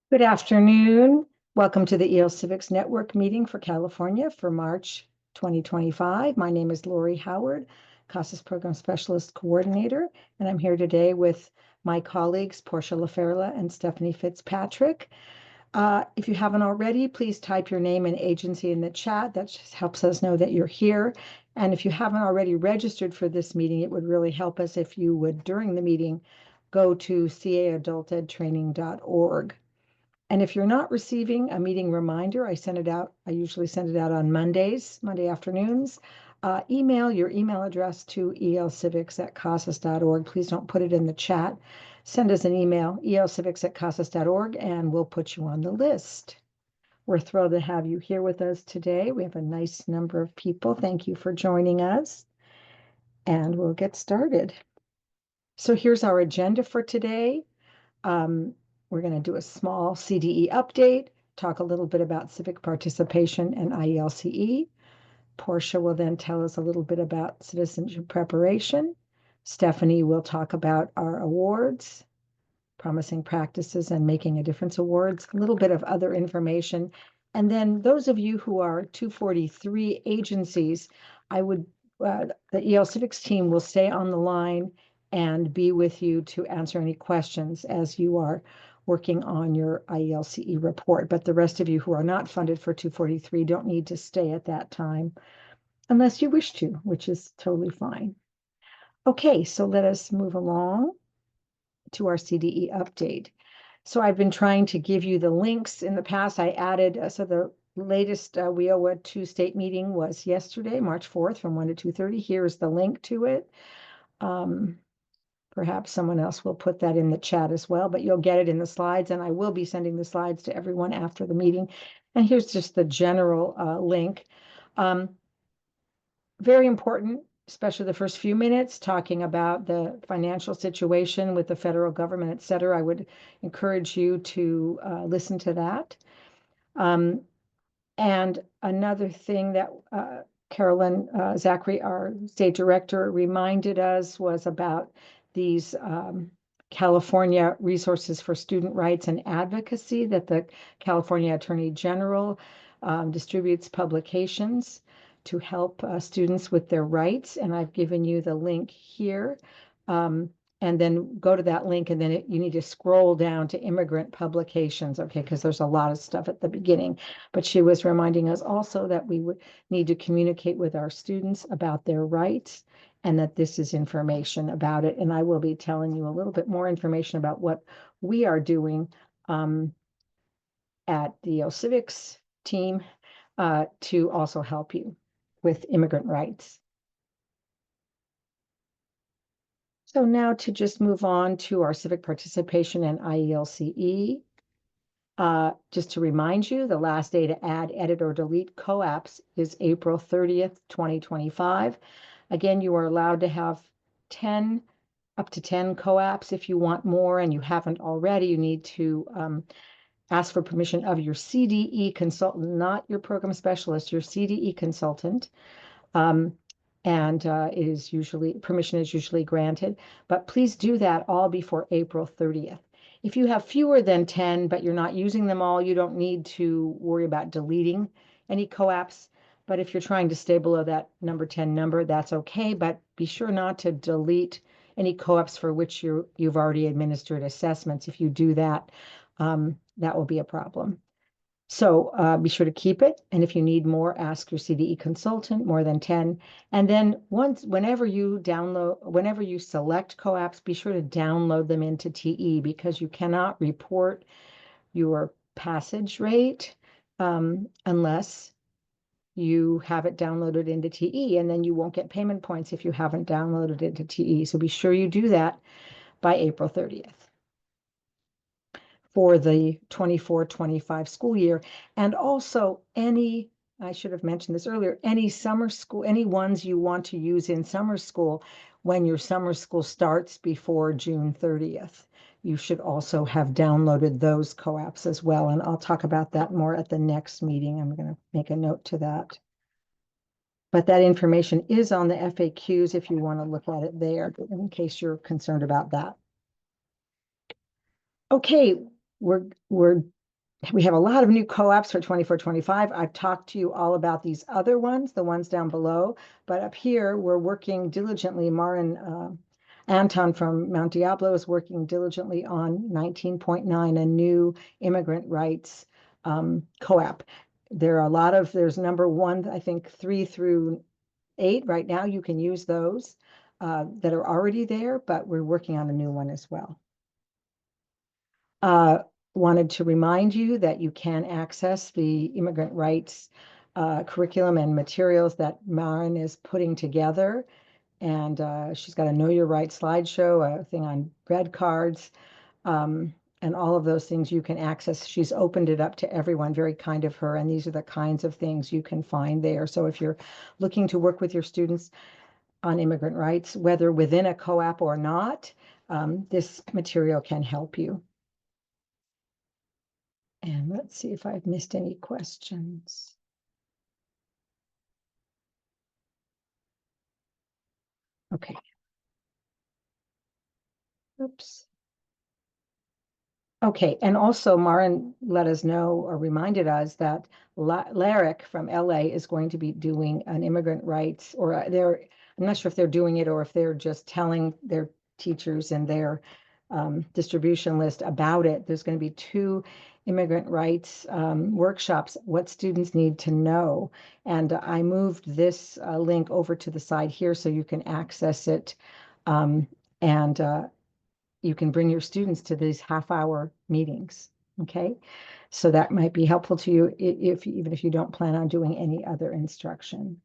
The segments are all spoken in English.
Good afternoon. Welcome to the EL Civics Network meeting for California for March 2025. My name is Lori Howard, CASAS Program Specialist Coordinator, and I'm here today with my colleagues, Portia LaFerla and Stephanie Fitzpatrick. If you haven't already, please type your name and agency in the chat. That just helps us know that you're here. And if you haven't already registered for this meeting, it would really help us if you would, during the meeting, go to caadultedtraining.org. And if you're not receiving a meeting reminder, I usually send it out on Monday afternoons. Email your email address to elcivics@casas.org. Please don't put it in the chat. Send us an email, elcivics@casas.org, and we'll put you on the list. We're thrilled to have you here with us today. We have a nice number of people. Thank you for joining us. And we'll get started. So here's our agenda for today. We're going to do a small CDE update, talk a little bit about civic participation and IELCE. Portia will then tell us a little bit about citizenship preparation. Stephanie will talk about our awards, promising practices and making a difference awards, a little bit of other information. And then those of you who are 243 agencies, the EL Civics team will stay on the line and be with you to answer any questions as you are working on your IELCE report. But the rest of you who are not funded for 243 don't need to stay at that time unless you wish to, which is totally fine. Okay, so let us move along to our CDE update. So I've been trying to give you the links. In the past, I added, so the latest WIOA 2 state meeting was yesterday, March 4th from 1 to 2:30. Here's the link to it. Perhaps someone else will put that in the chat as well, but you'll get it in the slides, and I will be sending the slides to everyone after the meeting. And here's just the general link. Very important, especially the first few minutes, talking about the financial situation with the federal government, et cetera. I would encourage you to listen to that. And another thing that Carolyn Zachary, our state director, reminded us was about these California Resources for Student Rights and Advocacy that the California Attorney General distributes publications to help students with their rights. And I've given you the link here. And then go to that link, and then you need to scroll down to immigrant publications, okay, because there's a lot of stuff at the beginning. But she was reminding us also that we would need to communicate with our students about their rights and that this is information about it. And I will be telling you a little bit more information about what we are doing at the EL Civics team to also help you with immigrant rights. So now to just move on to our civic participation and IELCE. Just to remind you, the last day to add, edit, or delete COAPs is April 30th, 2025. Again, you are allowed to have up to 10 COAPs. If you want more and you haven't already, you need to ask for permission of your CDE consultant, not your program specialist, your CDE consultant. And permission is usually granted, but please do that all before April 30th. If you have fewer than 10, but you're not using them all, you don't need to worry about deleting any COAPs. But if you're trying to stay below that number 10 number, that's okay. But be sure not to delete any COAPs for which you've already administered assessments. If you do that, that will be a problem. So be sure to keep it. And if you need more, ask your CDE consultant, more than 10. And then whenever you select COAPs, be sure to download them into TE, because you cannot report your passage rate unless you have it downloaded into TE, and then you won't get payment points if you haven't downloaded it into TE. So be sure you do that by April 30th. For the 24-25 school year. And also I should have mentioned this earlier, any ones you want to use in summer school when your summer school starts before June 30th. You should also have downloaded those COAPs as well. And I'll talk about that more at the next meeting. I'm going to make a note to that. But that information is on the FAQs if you want to look at it there, in case you're concerned about that. Okay, we're we have a lot of new co-ops for 24-25. I've talked to you all about these other ones, the ones down below, but up here we're working diligently. Marin Anton from Mount Diablo is working diligently on 19.9, a new immigrant rights co-op. There are a lot of, there's number one, I think 3 through 8 right now. You can use those that are already there, but we're working on a new one as well. Wanted to remind you that you can access the immigrant rights curriculum and materials that Marin is putting together. And she's got a Know Your Rights slideshow, a thing on red cards, and all of those things you can access. She's opened it up to everyone, very kind of her. And these are the kinds of things you can find there. So if you're looking to work with your students on immigrant rights, whether within a co-op or not, this material can help you. And let's see if I've missed any questions. Okay. Oops. Okay, and also Marin let us know or reminded us that Larrick from LA is going to be doing an immigrant rights, or I'm not sure if they're doing it or if they're just telling their teachers and their distribution list about it. There's going to be 2 immigrant rights workshops, what students need to know. And I moved this link over to the side here so you can access it. And you can bring your students to these half-hour meetings, okay? So that might be helpful to you even if you don't plan on doing any other instruction.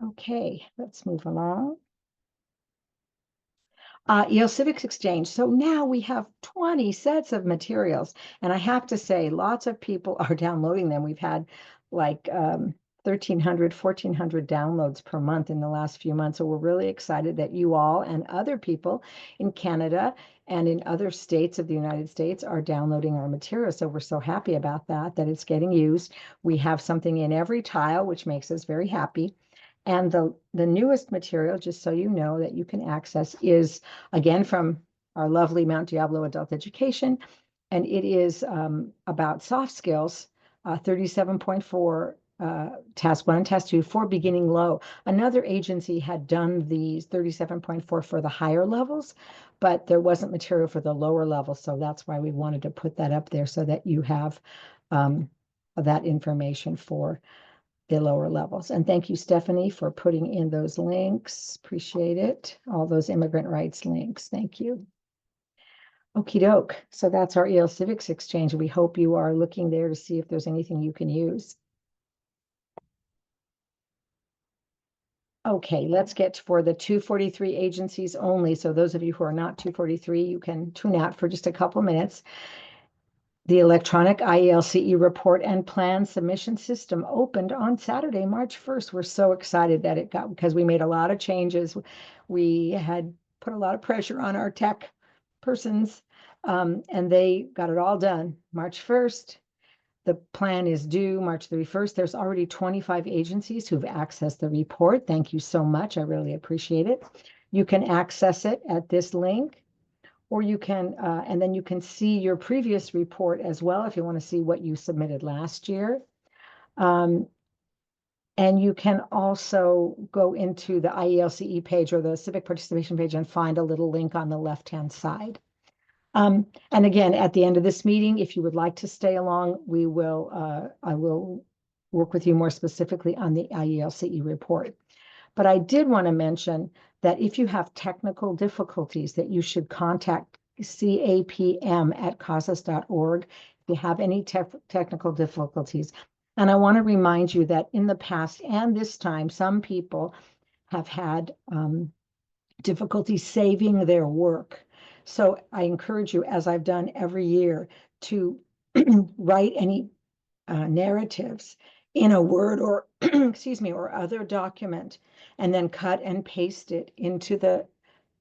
Okay, let's move along. EL Civics Exchange. So now we have 20 sets of materials, and I have to say, lots of people are downloading them. We've had like 1,300, 1,400 downloads per month in the last few months. So we're really excited that you all and other people in Canada and in other states of the United States are downloading our material. So we're so happy about that it's getting used. We have something in every tile, which makes us very happy. And the newest material, just so you know, that you can access is, again, from our lovely Mount Diablo Adult Education, and it is about soft skills, 37.4, Task 1 and Task 2 for beginning low. Another agency had done these 37.4 for the higher levels, but there wasn't material for the lower levels, so that's why we wanted to put that up there so that you have that information for the lower levels. And thank you, Stephanie, for putting in those links. Appreciate it. All those immigrant rights links. Thank you. Okie doke. So that's our EL Civics Exchange. We hope you are looking there to see if there's anything you can use. Okay, let's get for the 243 agencies only. So those of you who are not 243, you can tune out for just a couple minutes. The electronic IELCE report and plan submission system opened on Saturday, March 1st. We're so excited that it got, because we made a lot of changes. We had put a lot of pressure on our tech persons, and they got it all done March 1st. The plan is due March 31st. There's already 25 agencies who've accessed the report. Thank you so much. I really appreciate it. You can access it at this link, or you can, and then you can see your previous report as well if you want to see what you submitted last year. And you can also go into the IELCE page or the Civic Participation page and find a little link on the left-hand side. And again, at the end of this meeting, if you would like to stay along, I will work with you more specifically on the IELCE report. But I did want to mention that if you have technical difficulties, that you should contact capm@casas.org if you have any technical difficulties. And I want to remind you that in the past and this time, some people have had difficulty saving their work. So I encourage you, as I've done every year, to write any narratives in a Word or excuse me, or other document, and then cut and paste it into the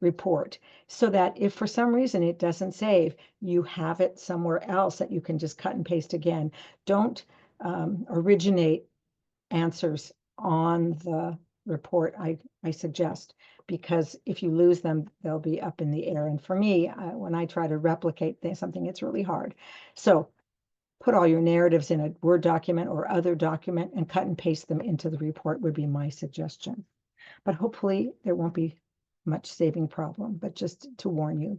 report so that if for some reason it doesn't save, you have it somewhere else that you can just cut and paste again. Don't originate answers on the report, I suggest, because if you lose them, they'll be up in the air. And for me, when I try to replicate something, it's really hard. So put all your narratives in a Word document or other document and cut and paste them into the report would be my suggestion. But hopefully there won't be much saving problem, but just to warn you.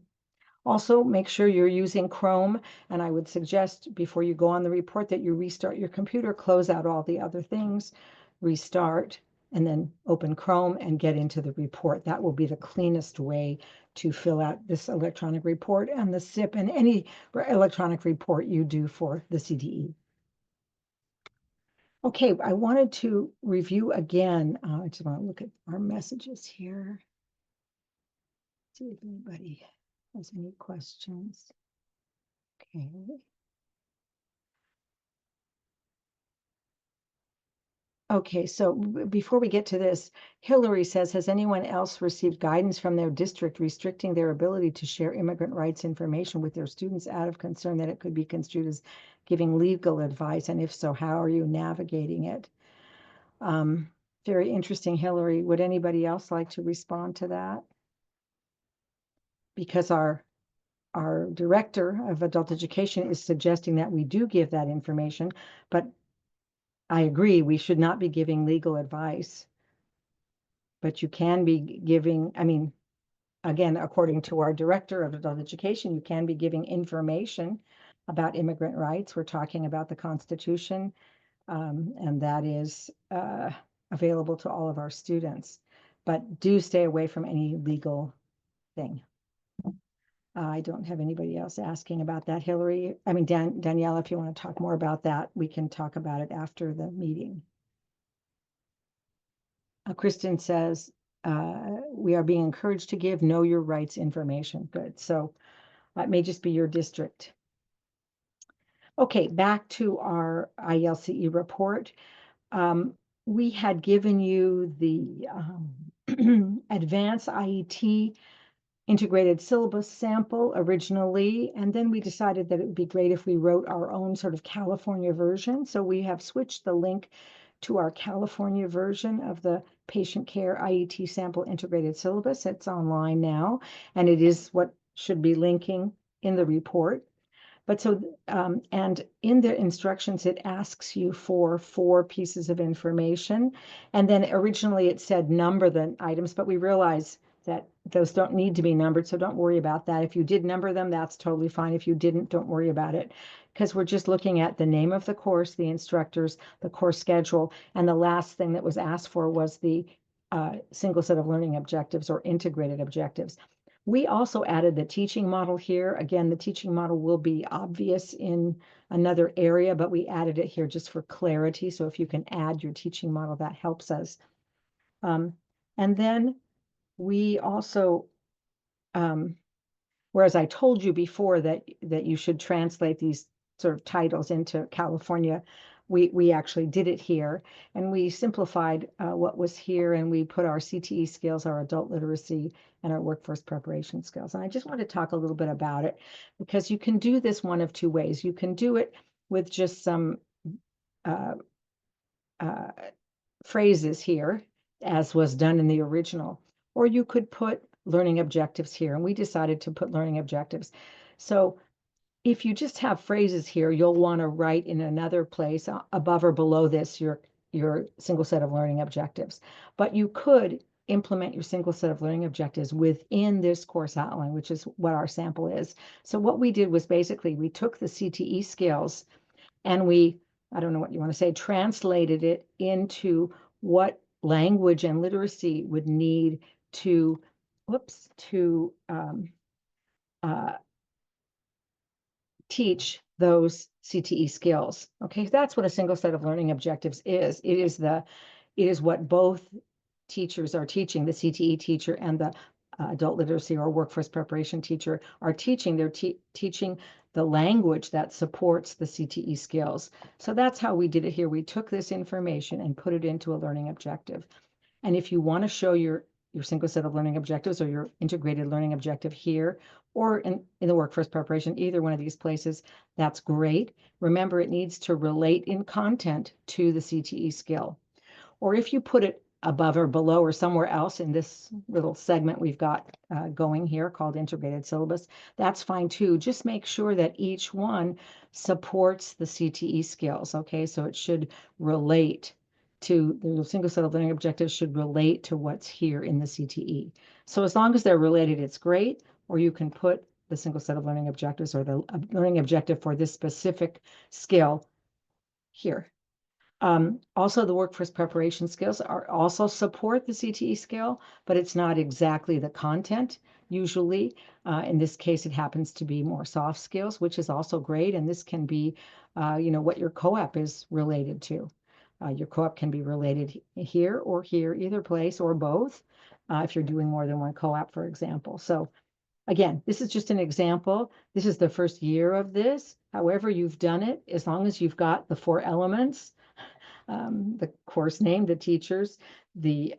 Also, make sure you're using Chrome, and I would suggest before you go on the report that you restart your computer, close out all the other things, restart, and then open Chrome and get into the report. That will be the cleanest way to fill out this electronic report and the SIP and any electronic report you do for the CDE. Okay, I wanted to review again. I just want to look at our messages here. See if anybody has any questions. Okay. Okay, so before we get to this, Hillary says, has anyone else received guidance from their district restricting their ability to share immigrant rights information with their students out of concern that it could be construed as giving legal advice? And if so, how are you navigating it? Very interesting, Hillary. Would anybody else like to respond to that? Because our director of adult education is suggesting that we do give that information, but I agree, we should not be giving legal advice, but you can be giving, I mean, again, according to our director of adult education, you can be giving information about immigrant rights. We're talking about the Constitution, and that is available to all of our students. But do stay away from any legal thing. I don't have anybody else asking about that. Hillary, I mean, Danielle, if you want to talk more about that, we can talk about it after the meeting. Kristen says, we are being encouraged to give know your rights information. Good. So that may just be your district. Okay, back to our IELCE report. We had given you the advanced IET integrated syllabus sample originally, and then we decided that it would be great if we wrote our own sort of California version. So we have switched the link to our California version of the patient care IET sample integrated syllabus. It's online now, and it is what should be linking in the report. But so, and in the instructions, it asks you for 4 pieces of information. And then originally it said number the items, but we realize that those don't need to be numbered, so don't worry about that. If you did number them, that's totally fine. If you didn't, don't worry about it, because we're just looking at the name of the course, the instructors, the course schedule, and the last thing that was asked for was the single set of learning objectives or integrated objectives. We also added the teaching model here. Again, the teaching model will be obvious in another area, but we added it here just for clarity. So if you can add your teaching model, that helps us. And then we also, whereas I told you before that you should translate these sort of titles into California, we actually did it here, and we simplified what was here, and we put our CTE skills, our adult literacy, and our workforce preparation skills. And I just want to talk a little bit about it, because you can do this one of 2 ways. You can do it with just some phrases here, as was done in the original, or you could put learning objectives here, and we decided to put learning objectives. So if you just have phrases here, you'll want to write in another place above or below this your single set of learning objectives. But you could implement your single set of learning objectives within this course outline, which is what our sample is. So what we did was basically we took the CTE skills and we, I don't know what you want to say, translated it into what language and literacy would need to, teach those CTE skills. Okay, that's what a single set of learning objectives is. It is what both teachers are teaching, the CTE teacher and the adult literacy or workforce preparation teacher are teaching. They're teaching the language that supports the CTE skills. So that's how we did it here. We took this information and put it into a learning objective. And if you want to show your single set of learning objectives or your integrated learning objective here or in the workforce preparation, either one of these places, that's great. Remember, it needs to relate in content to the CTE skill. Or if you put it above or below or somewhere else in this little segment we've got going here called integrated syllabus, that's fine too. Just make sure that each one supports the CTE skills, okay? So it should relate to, the single set of learning objectives should relate to what's here in the CTE. So as long as they're related, it's great, or you can put the single set of learning objectives or the learning objective for this specific skill here. Also, the workforce preparation skills are also support the CTE skill, but it's not exactly the content usually. In this case, it happens to be more soft skills, which is also great. And this can be, what your co-op is related to. Your co-op can be related here or here, either place or both, if you're doing more than one co-op, for example. So again, this is just an example. This is the first year of this. However you've done it, as long as you've got the 4 elements, the course name, the teachers, the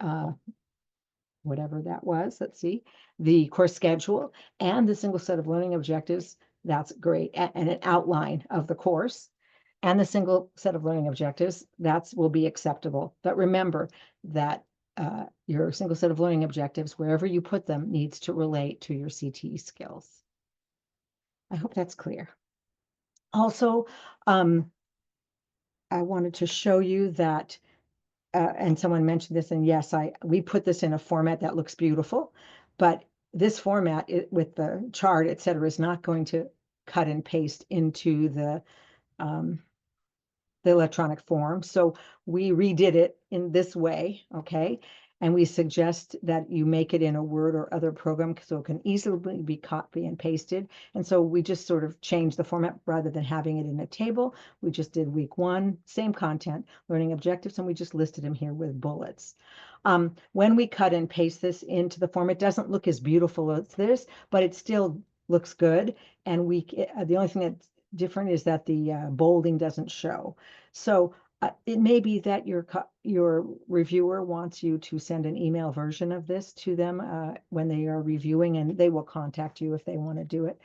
whatever that was, let's see, the course schedule, and the single set of learning objectives, that's great. And an outline of the course and the single set of learning objectives, that will be acceptable. But remember that your single set of learning objectives, wherever you put them, needs to relate to your CTE skills. I hope that's clear. Also, I wanted to show you that, and someone mentioned this, and yes, we put this in a format that looks beautiful, but this format with the chart, et cetera, is not going to cut and paste into the electronic form. So we redid it in this way, okay? And we suggest that you make it in a Word or other program so it can easily be copy and pasted. And so we just sort of changed the format rather than having it in a table. We just did week 1, same content, learning objectives, and we just listed them here with bullets. When we cut and paste this into the form, it doesn't look as beautiful as this, but it still looks good. And the only thing that's different is that the bolding doesn't show. So it may be that your reviewer wants you to send an email version of this to them when they are reviewing, and they will contact you if they want to do it.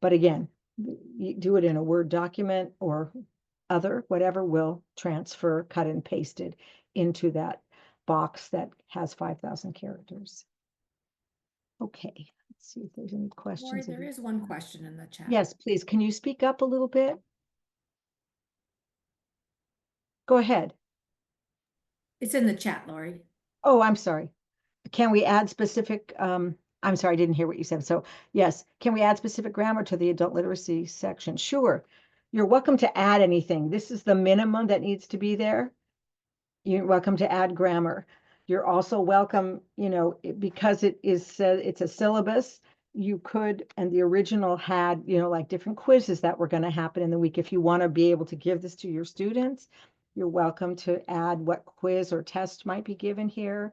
But again, you do it in a Word document or whatever will transfer, cut and pasted into that box that has 5,000 characters. Okay, let's see if there's any questions. Lori, there is one question in the chat. Yes, please. Can you speak up a little bit? Go ahead. It's in the chat, Lori. Oh, I'm sorry. Can we add specific, I'm sorry, I didn't hear what you said. So yes, can we add specific grammar to the adult literacy section? Sure. You're welcome to add anything. This is the minimum that needs to be there. You're welcome to add grammar. You're also welcome, because it's a syllabus, you could, and the original had, like different quizzes that were going to happen in the week. If you want to be able to give this to your students, you're welcome to add what quiz or test might be given here.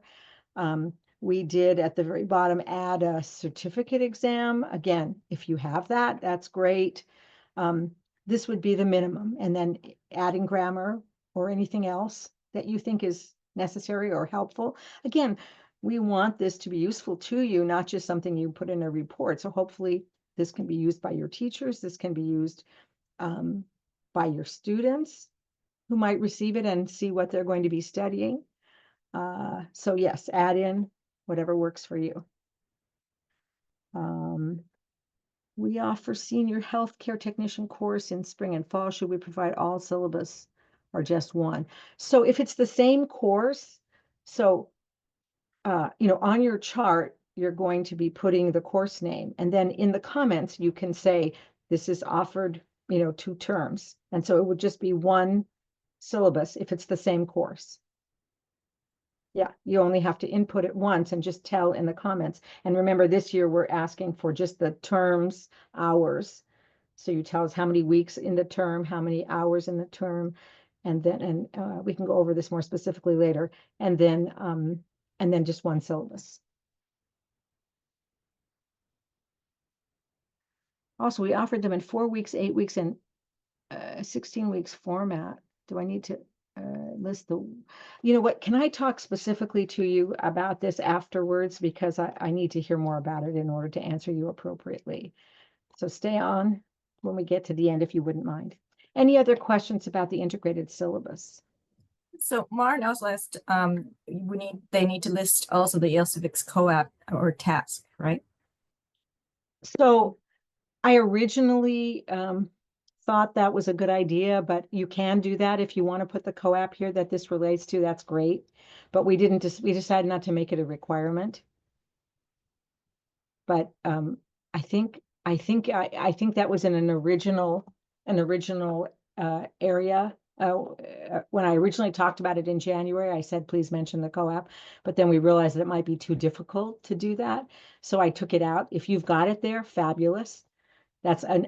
We did at the very bottom add a certificate exam. Again, if you have that, that's great. This would be the minimum, and then adding grammar or anything else that you think is necessary or helpful. Again, we want this to be useful to you, not just something you put in a report. So hopefully this can be used by your teachers. This can be used by your students who might receive it and see what they're going to be studying. So yes, add in whatever works for you. We offer senior healthcare technician course in spring and fall. Should we provide all syllabus or just one? So if it's the same course, so on your chart, you're going to be putting the course name, and then in the comments you can say this is offered 2 terms, and so it would just be one syllabus if it's the same course. Yeah, you only have to input it once and just tell in the comments. And remember, this year we're asking for just the terms, hours. So you tell us how many weeks in the term, how many hours in the term, and then we can go over this more specifically later. And then just one syllabus. Also, we offered them in 4 weeks, 8 weeks, and 16 weeks format. Do I need to list what, can I talk specifically to you about this afterwards? Because I need to hear more about it in order to answer you appropriately. So stay on when we get to the end, if you wouldn't mind. Any other questions about the integrated syllabus? So Maren also asked, they need to list also the IELTS Civics co-op or task, right? So I originally thought that was a good idea, but you can do that if you want to put the co-op here that this relates to, that's great. But we decided not to make it a requirement. But I think that was in an original area. When I originally talked about it in January, I said, please mention the co-op, but then we realized that it might be too difficult to do that. So I took it out. If you've got it there, fabulous.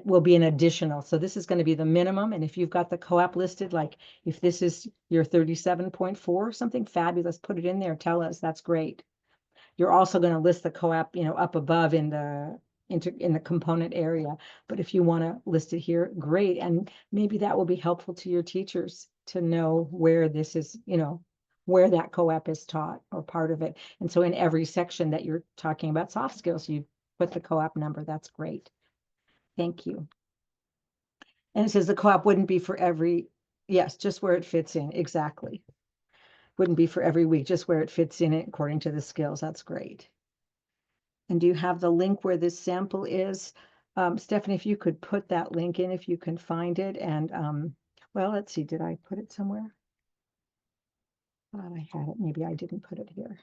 Will be an additional. So this is going to be the minimum. And if you've got the co-op listed, like if this is your 37.4 or something, fabulous, put it in there. Tell us, that's great. You're also going to list the co-op, up above in the component area. But if you want to list it here, great. And maybe that will be helpful to your teachers to know where this is, where that co-op is taught or part of it. And so in every section that you're talking about soft skills, you put the co-op number. That's great. Thank you. And it says the co-op wouldn't be for every, yes, just where it fits in. Exactly. Wouldn't be for every week, just where it fits in it according to the skills. That's great. And do you have the link where this sample is? Stephanie, if you could put that link in, if you can find it. And well, let's see, did I put it somewhere? Thought I had it. Maybe I didn't put it here.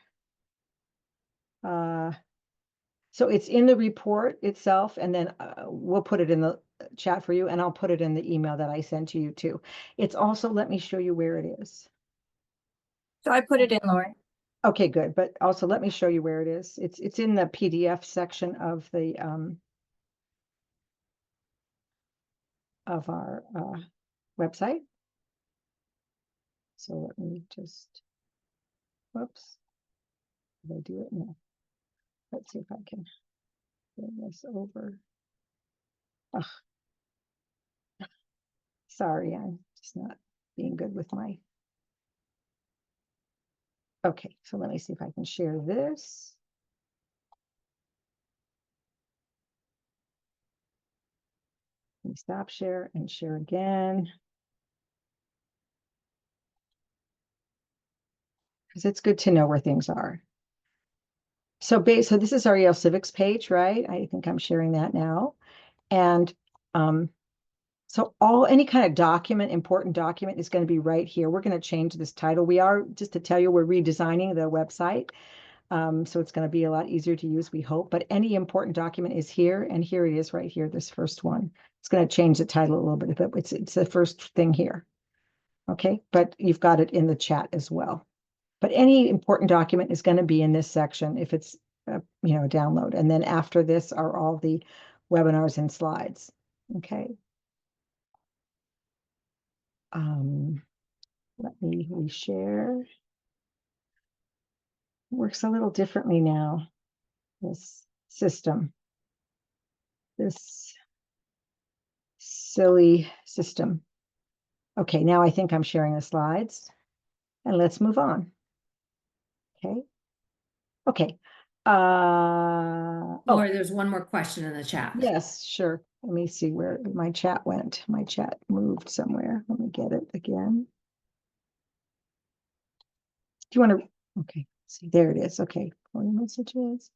So it's in the report itself, and then we'll put it in the chat for you, and I'll put it in the email that I sent to you too. It's also, let me show you where it is. So I put it in, Lori. Okay, good. But also let me show you where it is. It's in the PDF section of the of our website. So let me just, whoops. Did I do it? No. Let's see if I can bring this over. Ugh. Sorry, I'm just not being good with my. Okay, so let me see if I can share this. Let me stop share and share again. Because it's good to know where things are. So this is our EL Civics page, right? I think I'm sharing that now. And so any kind of document, important document is going to be right here. We're going to change this title. We are, just to tell you, we're redesigning the website. So it's going to be a lot easier to use, we hope. But any important document is here, and here it is right here, this first one. It's going to change the title a little bit, but it's the first thing here. Okay, but you've got it in the chat as well. But any important document is going to be in this section if it's a download. And then after this are all the webinars and slides. Okay. Let me reshare. It works a little differently now, this system. This silly system. Okay, now I think I'm sharing the slides. And let's move on. Okay. Okay. Lori, there's one more question in the chat. Yes, sure. Let me see where my chat went. My chat moved somewhere. Let me get it again. Do you want to? Okay, see, there it is. Okay, phone messages.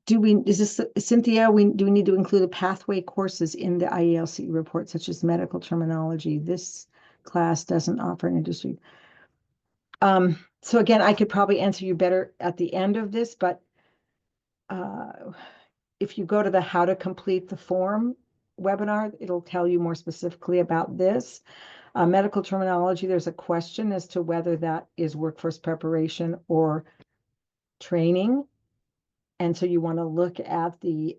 Is this Cynthia? Do we need to include the pathway courses in the IELCE report, such as medical terminology? This class doesn't offer an industry. So again, I could probably answer you better at the end of this, but if you go to the how to complete the form webinar, it'll tell you more specifically about this. Medical terminology, there's a question as to whether that is workforce preparation or training. And so you want to look at the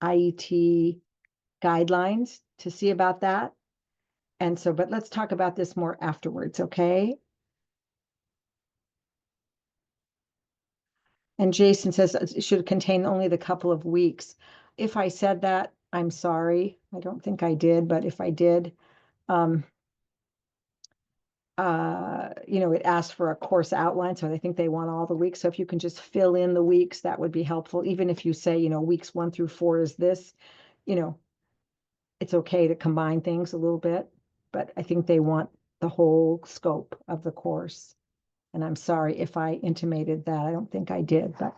IET guidelines to see about that. And so, but let's talk about this more afterwards, okay? And Jason says it should contain only the couple of weeks. If I said that, I'm sorry. I don't think I did, but if I did, it asked for a course outline, so I think they want all the weeks. So if you can just fill in the weeks, that would be helpful. Even if you say, weeks 1 through 4 is this, it's okay to combine things a little bit. but I think they want the whole scope of the course. And I'm sorry if I intimated that. I don't think I did, but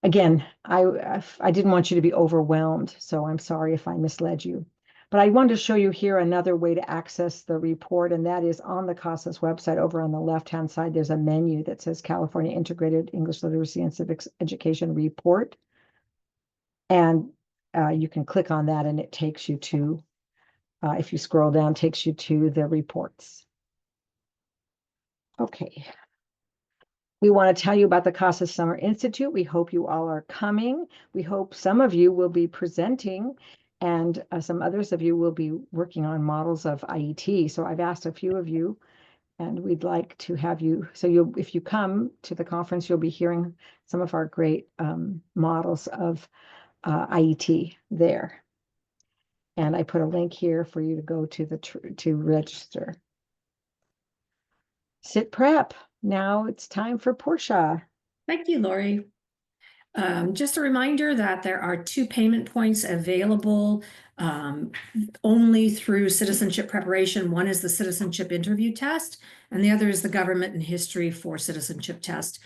again, I didn't want you to be overwhelmed, so I'm sorry if I misled you. But I wanted to show you here another way to access the report, and that is on the CASAS website. Over on the left-hand side, there's a menu that says California Integrated English Literacy and Civics Education Report. And you can click on that, and it takes you to, if you scroll down, takes you to the reports. Okay. We want to tell you about the CASAS Summer Institute. We hope you all are coming. We hope some of you will be presenting, and some others of you will be working on models of IET. So I've asked a few of you, and we'd like to have you. So if you come to the conference, you'll be hearing some of our great models of IET there. And I put a link here for you to go to to register. Sit prep. Now it's time for Portia. Thank you, Lori. Just a reminder that there are 2 payment points available only through Citizenship Preparation. One is the Citizenship Interview Test, and the other is the Government and History for Citizenship Test.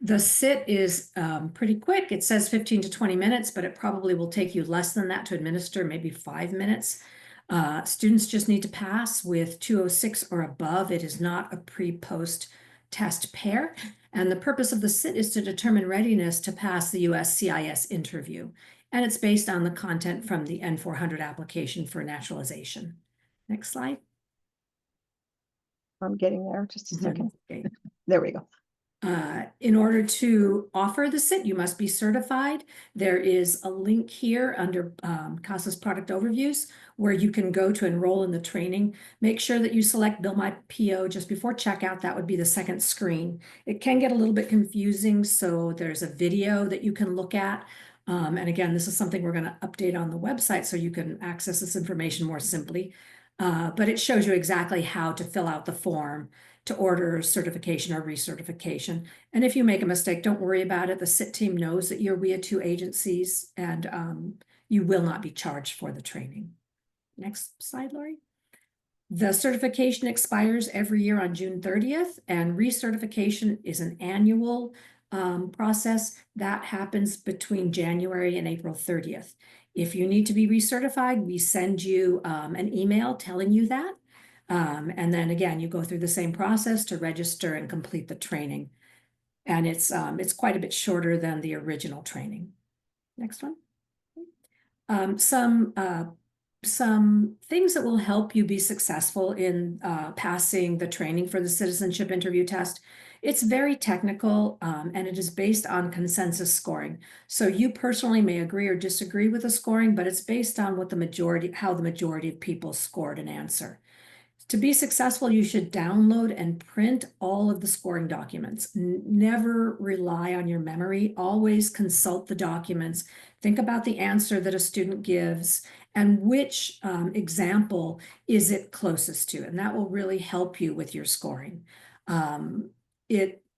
The sit is pretty quick. It says 15 to 20 minutes, but it probably will take you less than that to administer, maybe 5 minutes. Students just need to pass with 206 or above. It is not a pre-post test pair. And the purpose of the sit is to determine readiness to pass the USCIS interview. And it's based on the content from the N400 application for naturalization. Next slide. I'm getting there. Just a second. Okay. There we go. In order to offer the sit, you must be certified. There is a link here under CASAS product overviews where you can go to enroll in the training. Make sure that you select Bill My PO just before checkout. That would be the second screen. It can get a little bit confusing, so there's a video that you can look at. And again, this is something we're going to update on the website so you can access this information more simply. But it shows you exactly how to fill out the form to order certification or recertification. And if you make a mistake, don't worry about it. The SIT team knows that you're WIA 2 agencies, and you will not be charged for the training. Next slide, Lori. The certification expires every year on June 30th, and recertification is an annual process that happens between January and April 30th. If you need to be recertified, we send you an email telling you that. And then again, you go through the same process to register and complete the training. And it's quite a bit shorter than the original training. Next one. Some things that will help you be successful in passing the training for the citizenship interview test. It's very technical, and it is based on consensus scoring. So you personally may agree or disagree with the scoring, but it's based on what how the majority of people scored an answer. To be successful, you should download and print all of the scoring documents. Never rely on your memory. Always consult the documents. Think about the answer that a student gives and which example is it closest to. And that will really help you with your scoring.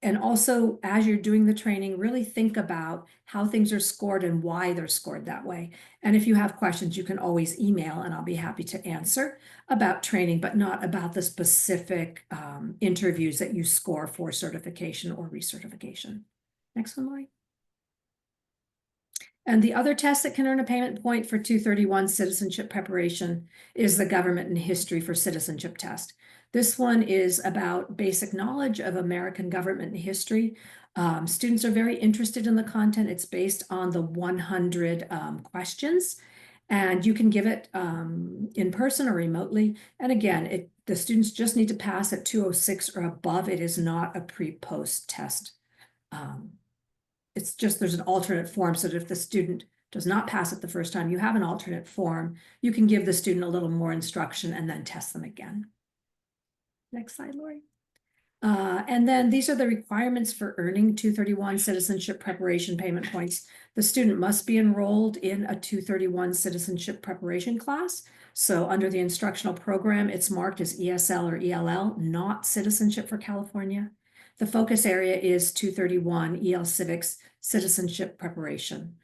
And also, as you're doing the training, really think about how things are scored and why they're scored that way. And if you have questions, you can always email, and I'll be happy to answer about training, but not about the specific interviews that you score for certification or recertification. Next one, Lori. And the other test that can earn a payment point for 231 citizenship preparation is the Government and History for Citizenship test. This one is about basic knowledge of American government and history. Students are very interested in the content. It's based on the 100 questions, and you can give it in person or remotely. And again, the students just need to pass at 206 or above. It is not a pre-post test. It's just there's an alternate form, so that if the student does not pass it the first time, you have an alternate form. You can give the student a little more instruction and then test them again. Next slide, Lori. And then these are the requirements for earning 231 citizenship preparation payment points. The student must be enrolled in a 231 citizenship preparation class. So under the instructional program, it's marked as ESL or ELL, not Citizenship for California. The focus area is 231 EL Civics citizenship preparation.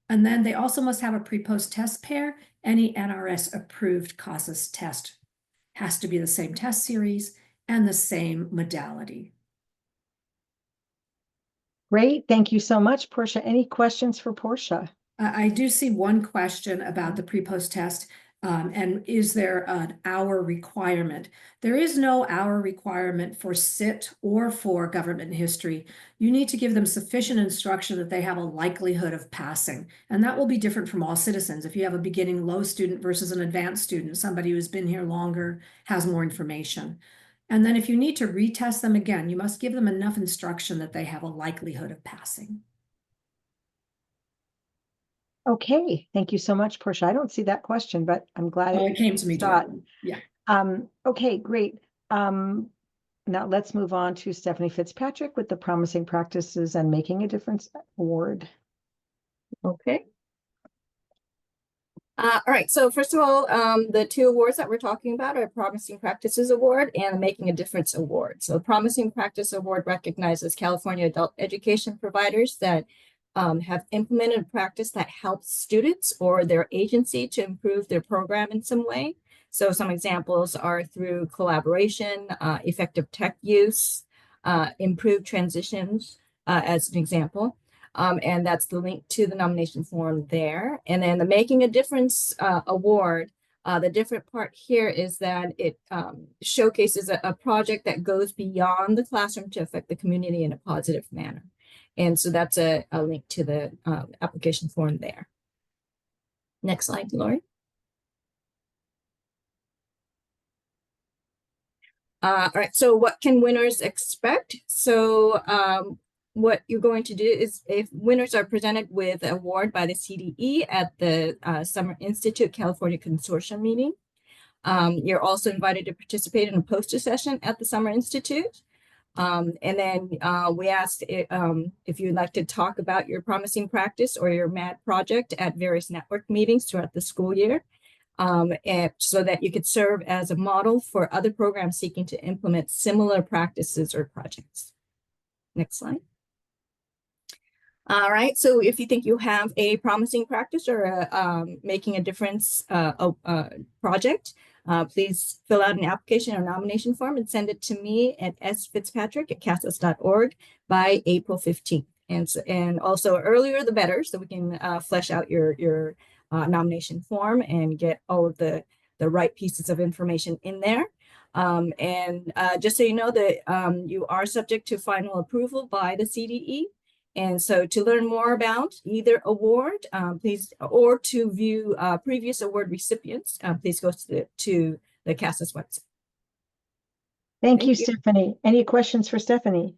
And then they also must have a pre-post test pair, any NRS approved CASAS test. has to be the same test series and the same modality. Great. Thank you so much, Portia. Any questions for Portia? I do see one question about the pre-post test. And is there an hour requirement? There is no hour requirement for CIT or for government history. You need to give them sufficient instruction that they have a likelihood of passing. And that will be different from all citizens. If you have a beginning low student versus an advanced student, somebody who's been here longer has more information. And then if you need to retest them again, you must give them enough instruction that they have a likelihood of passing. Okay, thank you so much, Portia. I don't see that question, but I'm glad It came to me directly. Yeah. Okay, great. Now let's move on to Stephanie Fitzpatrick with the Promising Practices and Making a Difference Award. Okay. All right, so first of all, the two awards that we're talking about are Promising Practices Award and the Making a Difference Award. So the Promising Practice Award recognizes California adult education providers that have implemented a practice that helps students or their agency to improve their program in some way. So some examples are through collaboration, effective tech use, improved transitions, as an example. And that's the link to the nomination form there. And then the Making a Difference Award, the different part here is that it showcases a project that goes beyond the classroom to affect the community in a positive manner. And so that's a link to the application form there. Next slide, Lori. All right, so what can winners expect? So what you're going to do is, if winners are presented with an award by the CDE at the Summer Institute California Consortium meeting. You're also invited to participate in a poster session at the Summer Institute. And then we asked if you'd like to talk about your promising practice or your MAD project at various network meetings throughout the school year, and so that you could serve as a model for other programs seeking to implement similar practices or projects. Next slide. All right, so if you think you have a promising practice or a making a difference project, please fill out an application or nomination form and send it to me at sfitzpatrick@casas.org by April 15th. And also earlier the better, so we can flesh out your nomination form and get all of the right pieces of information in there. And just so you know that you are subject to final approval by the CDE. And so to learn more about either award, please, or to view previous award recipients, please go to the CASAS website. Thank you, Stephanie. Any questions for Stephanie?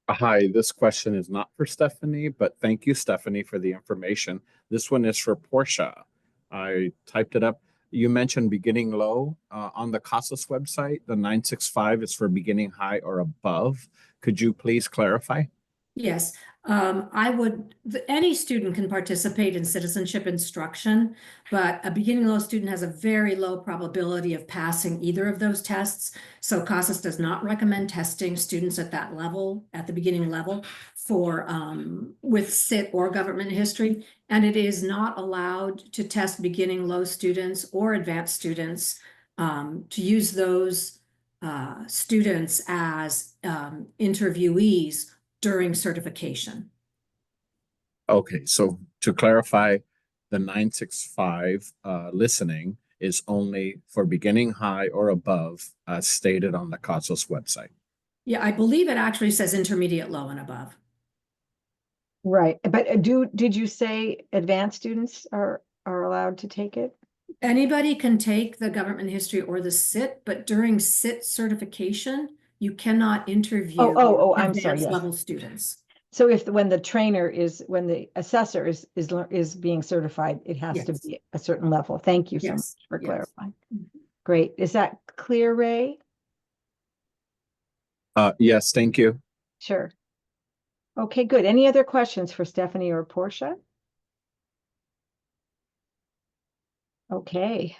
Hi, this question is not for Stephanie, but thank you, Stephanie, for the information. This one is for Portia. I typed it up. You mentioned beginning low on the CASAS website. The 965 is for beginning high or above. Could you please clarify? Yes, any student can participate in citizenship instruction, but a beginning low student has a very low probability of passing either of those tests. So CASAS does not recommend testing students at that level, at the beginning level, for with CIT or government history. And it is not allowed to test beginning low students or advanced students, to use those students as interviewees during certification. Okay, so to clarify, the 965 listening is only for beginning high or above, as stated on the CASAS website. Yeah, I believe it actually says intermediate, low, and above. Right, but did you say advanced students are allowed to take it? Anybody can take the government history or the CIT, but during CIT certification, you cannot interview I'm sorry, yes. level students. So when the assessor is being certified, it has to be a certain level. Thank you so much for clarifying. Great. Is that clear, Ray? Yes, thank you. Sure. Okay, good. Any other questions for Stephanie or Portia? Okay.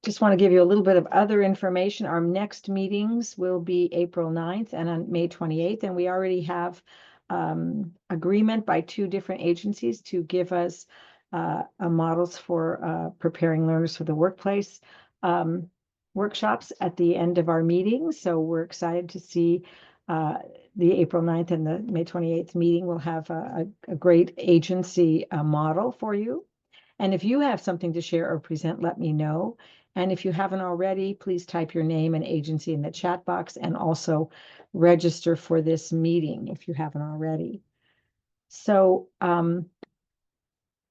Just want to give you a little bit of other information. Our next meetings will be April 9th and on May 28th, and we already have agreement by two different agencies to give us models for preparing learners for the workplace workshops at the end of our meeting. So we're excited to see the April 9th and the May 28th meeting will have a great agency model for you. And if you have something to share or present, let me know. And if you haven't already, please type your name and agency in the chat box and also register for this meeting if you haven't already. So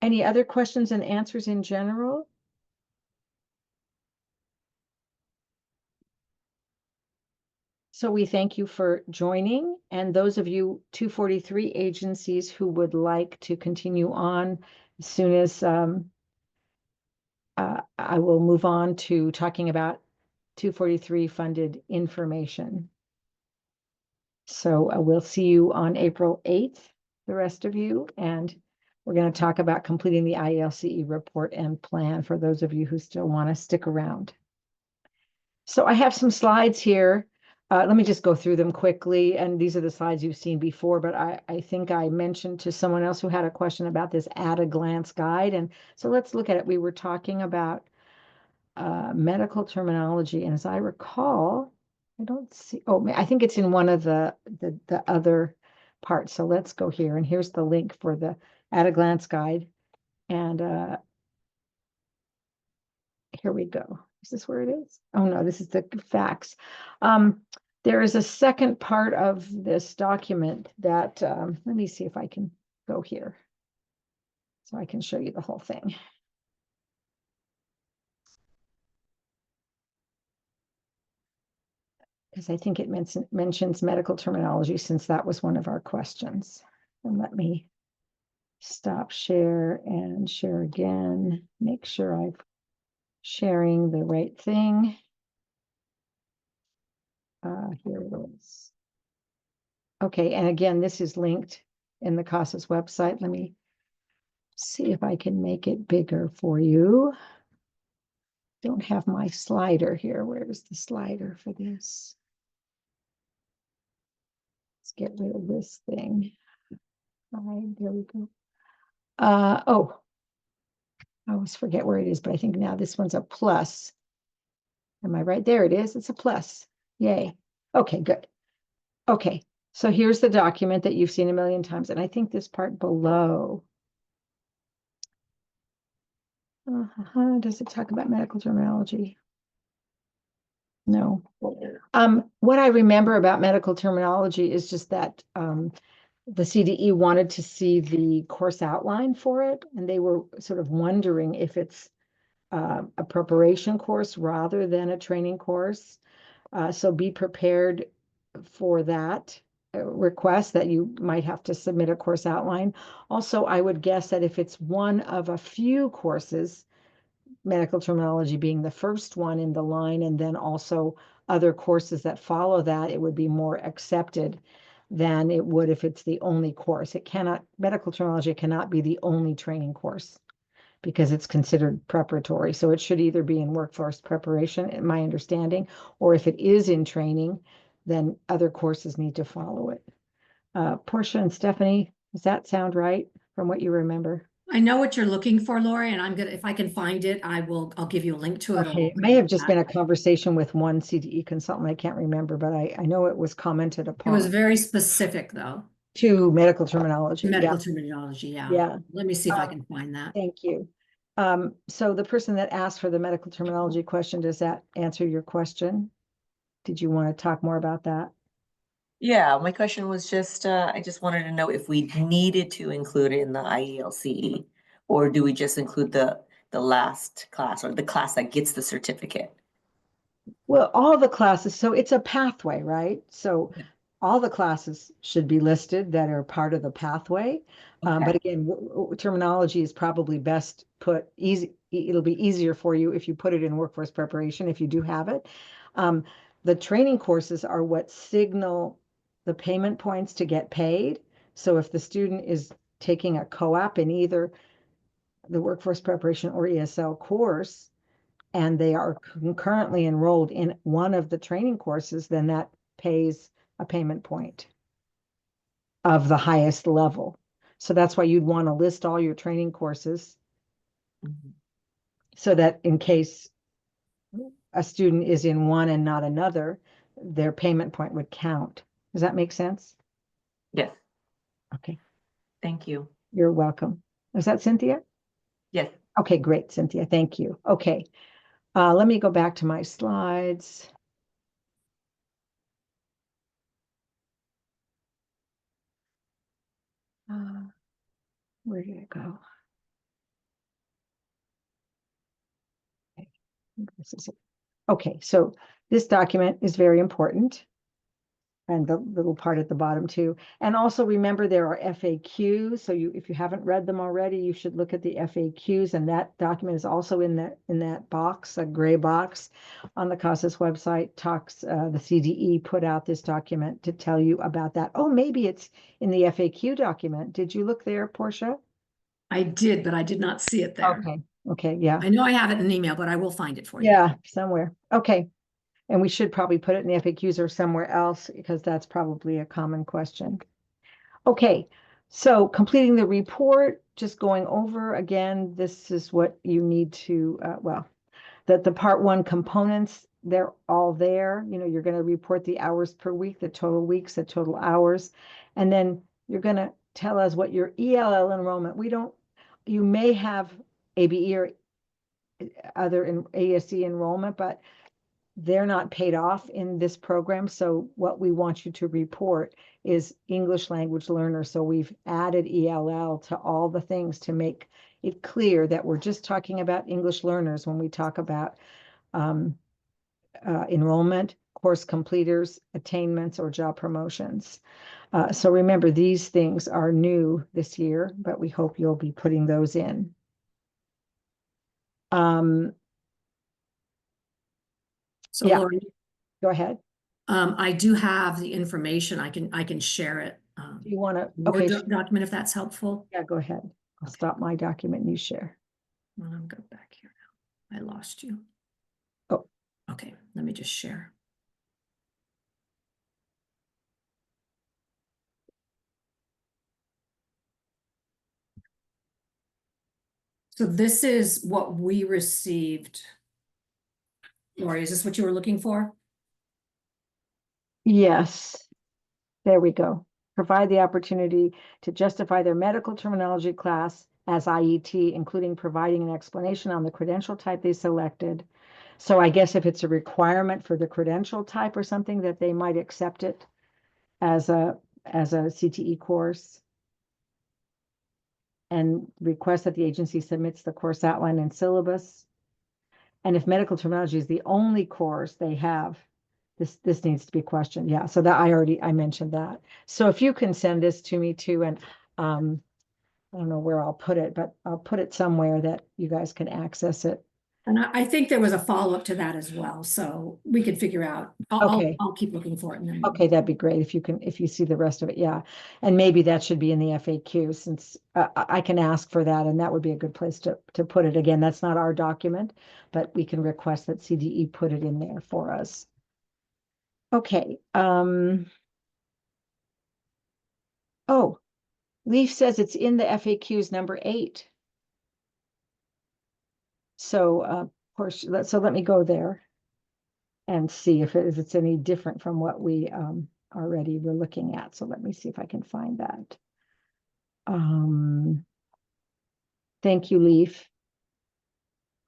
any other questions and answers in general? So we thank you for joining, and those of you 243 agencies who would like to continue on, as soon as I will move on to talking about 243 funded information. So we'll see you on April 8th, the rest of you, and we're going to talk about completing the IELCE report and plan for those of you who still want to stick around. So I have some slides here. Let me just go through them quickly. And these are the slides you've seen before, but I think I mentioned to someone else who had a question about this at-a-glance guide. And so let's look at it. We were talking about medical terminology. And as I recall, I don't see, oh, I think it's in one of the other parts. So let's go here. And here's the link for the at-a-glance guide. And here we go. Is this where it is? Oh, no, this is the facts. There is a second part of this document that, let me see if I can go here so I can show you the whole thing. Because I think it mentions medical terminology, since that was one of our questions. And let me stop share and share again. Make sure I'm sharing the right thing. Here it is. Okay, and again, this is linked in the CASAS website. Let me see if I can make it bigger for you. Don't have my slider here. Where's the slider for this? Let's get rid of this thing. All right, there we go. Oh, I always forget where it is, but I think now this one's a plus. Am I right? There it is. It's a plus. Yay. Okay, good. Okay, so here's the document that you've seen a million times. And I think this part below. Does it talk about medical terminology? No. What I remember about medical terminology is just that the CDE wanted to see the course outline for it, and they were sort of wondering if it's a preparation course rather than a training course. So be prepared for that request, that you might have to submit a course outline. Also, I would guess that if it's one of a few courses, medical terminology being the first one in the line, and then also other courses that follow that, it would be more accepted than it would if it's the only course. It cannot, medical terminology cannot be the only training course because it's considered preparatory. So it should either be in workforce preparation, in my understanding, or if it is in training, then other courses need to follow it. Portia and Stephanie, does that sound right from what you remember? I know what you're looking for, Lori, and I'm gonna, if I can find it, I'll give you a link to it. Okay, it may have just been a conversation with one CDE consultant. I can't remember, but I know it was commented It upon. was very specific, though. To medical terminology. Medical Yeah. terminology, yeah. Yeah. Let me see if I can find that. Thank you. So the person that asked for the medical terminology question, does that answer your question? Did you want to talk more about that? Yeah, my question was just, I just wanted to know if we needed to include it in the IELCE, or do we just include the last class or the class that gets the certificate? Well, all the classes, so it's a pathway, right? So Yeah. all the classes should be listed that are part of the pathway. Okay. But again, terminology is probably best put easy. It'll be easier for you if you put it in workforce preparation, if you do have it. The training courses are what signal the payment points to get paid. So if the student is taking a co-op in either the workforce preparation or ESL course, and they are concurrently enrolled in one of the training courses, then that pays a payment point of the highest level. So that's why you'd want to list all your training courses Mhm. so that in case a student is in one and not another, their payment point would count. Does that make sense? Yes, Okay, thank you. you're welcome. Is that Cynthia? Yes. Okay, great, Cynthia. Thank you. Okay, let me go back to my slides. Where did it go? Okay, this is it. Okay, so this document is very important. And the little part at the bottom too. And also remember there are FAQs. So if you haven't read them already, you should look at the FAQs, and that document is also in that box, a gray box on the CASAS website. The CDE put out this document to tell you about that. Oh, maybe it's in the FAQ document. Did you look there, Portia? I did, but I did not see it there. Okay, yeah. I know I have it in an email, but I will find it for you. Yeah, somewhere. Okay. And we should probably put it in the FAQs or somewhere else because that's probably a common question. Okay, so completing the report, just going over again, this is what you need to, the part 1 components, they're all there. You know, you're going to report the hours per week, the total weeks, the total hours, and then you're going to tell us what your ELL enrollment. You may have ABE or other ASE enrollment, but they're not paid off in this program. So what we want you to report is English language learners. So we've added ELL to all the things to make it clear that we're just talking about English learners when we talk about enrollment, course completers, attainments, or job promotions. So remember, these things are new this year, but we hope you'll be putting those in. So Yeah. Lori, Go ahead. I do have the information. I can share it. Do you want to? Word Okay. document if that's helpful. Yeah, go ahead. I'll stop my document and you share. Well, I'm going back here now. I lost you. Oh. Okay, let me just share. So this is what we received. Lori, is this what you were looking for? Yes. There we go. Provide the opportunity to justify their medical terminology class as IET, including providing an explanation on the credential type they selected. So I guess if it's a requirement for the credential type or something, that they might accept it as a CTE course. And request that the agency submits the course outline and syllabus. And if medical terminology is the only course they have, this needs to be questioned. Yeah, so that I mentioned that. So if you can send this to me too, and I don't know where I'll put it, but I'll put it somewhere that you guys can access it. And I think there was a follow-up to that as well, so we could figure out. Okay. I'll keep looking for it. And then Okay, that'd be great if you see the rest of it. Yeah, and maybe that should be in the FAQ, since I can ask for that, and that would be a good place to put it. Again, that's not our document, but we can request that CDE put it in there for us. Okay. Oh, Leaf says it's in the FAQs number 8. So, of course, let me go there and see if it's any different from what we already were looking at. So let me see if I can find that. Thank you, Leaf.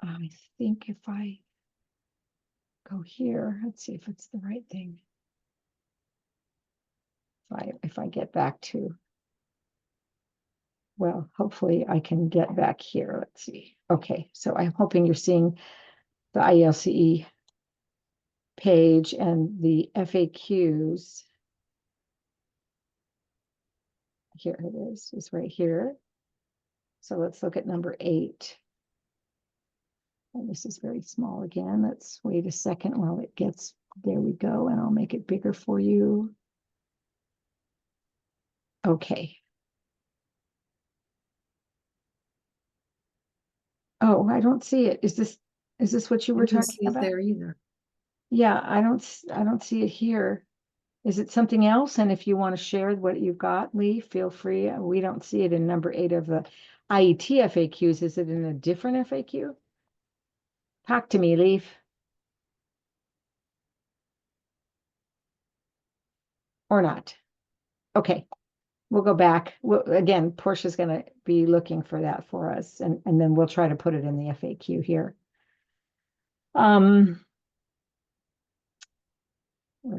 I think if I go here, let's see if it's the right thing. If I get back to, well, hopefully I can get back here. Let's see. Okay, so I'm hoping you're seeing the IELCE page and the FAQs. Here it is, it's right here. So let's look at number 8. And this is very small again. Let's wait a second while it gets, there we go, and I'll make it bigger for you. Okay. Oh, I don't see it. Is this what you were talking about? there either. Yeah, I don't see it here. Is it something else? And if you want to share what you've got, Lee, feel free. We don't see it in number 8 of the IET FAQs. Is it in a different FAQ? Talk to me, Leaf. Or not. Okay, we'll go back. Again, Portia's going to be looking for that for us, and then we'll try to put it in the FAQ here. Where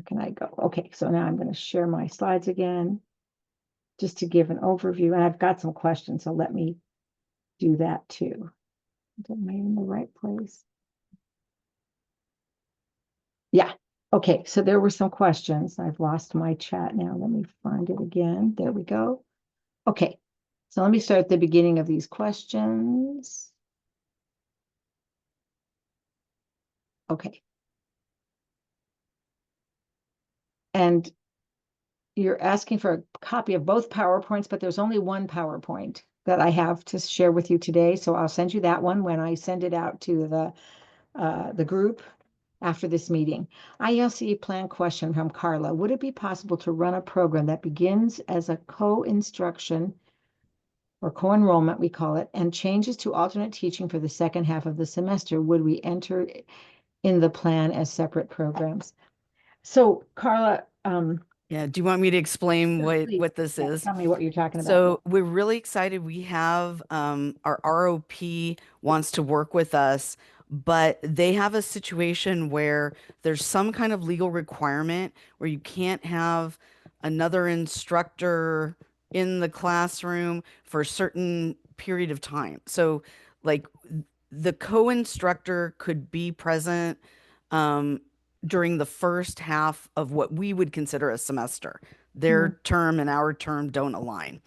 can I go? Okay, so now I'm going to share my slides again, just to give an overview. And I've got some questions, so let me do that too. Am I in the right place? Yeah. Okay, so there were some questions. I've lost my chat now. Let me find it again. There we go. Okay, so let me start at the beginning of these questions. Okay. And you're asking for a copy of both PowerPoints, but there's only one PowerPoint that I have to share with you today. So I'll send you that one when I send it out to the group after this meeting. IELCE plan question from Carla. Would it be possible to run a program that begins as a co-instruction or co-enrollment, we call it, and changes to alternate teaching for the second half of the semester? Would we enter in the plan as separate programs? So Carla, Yeah, do you want me to explain please, what this yeah, is? tell me what you're talking about. So we're really excited. We have our ROP wants to work with us, but they have a situation where there's some kind of legal requirement where you can't have another instructor in the classroom for a certain period of time. So like the co-instructor could be present um, during the first half of what we would consider a semester. Their term and our term don't align.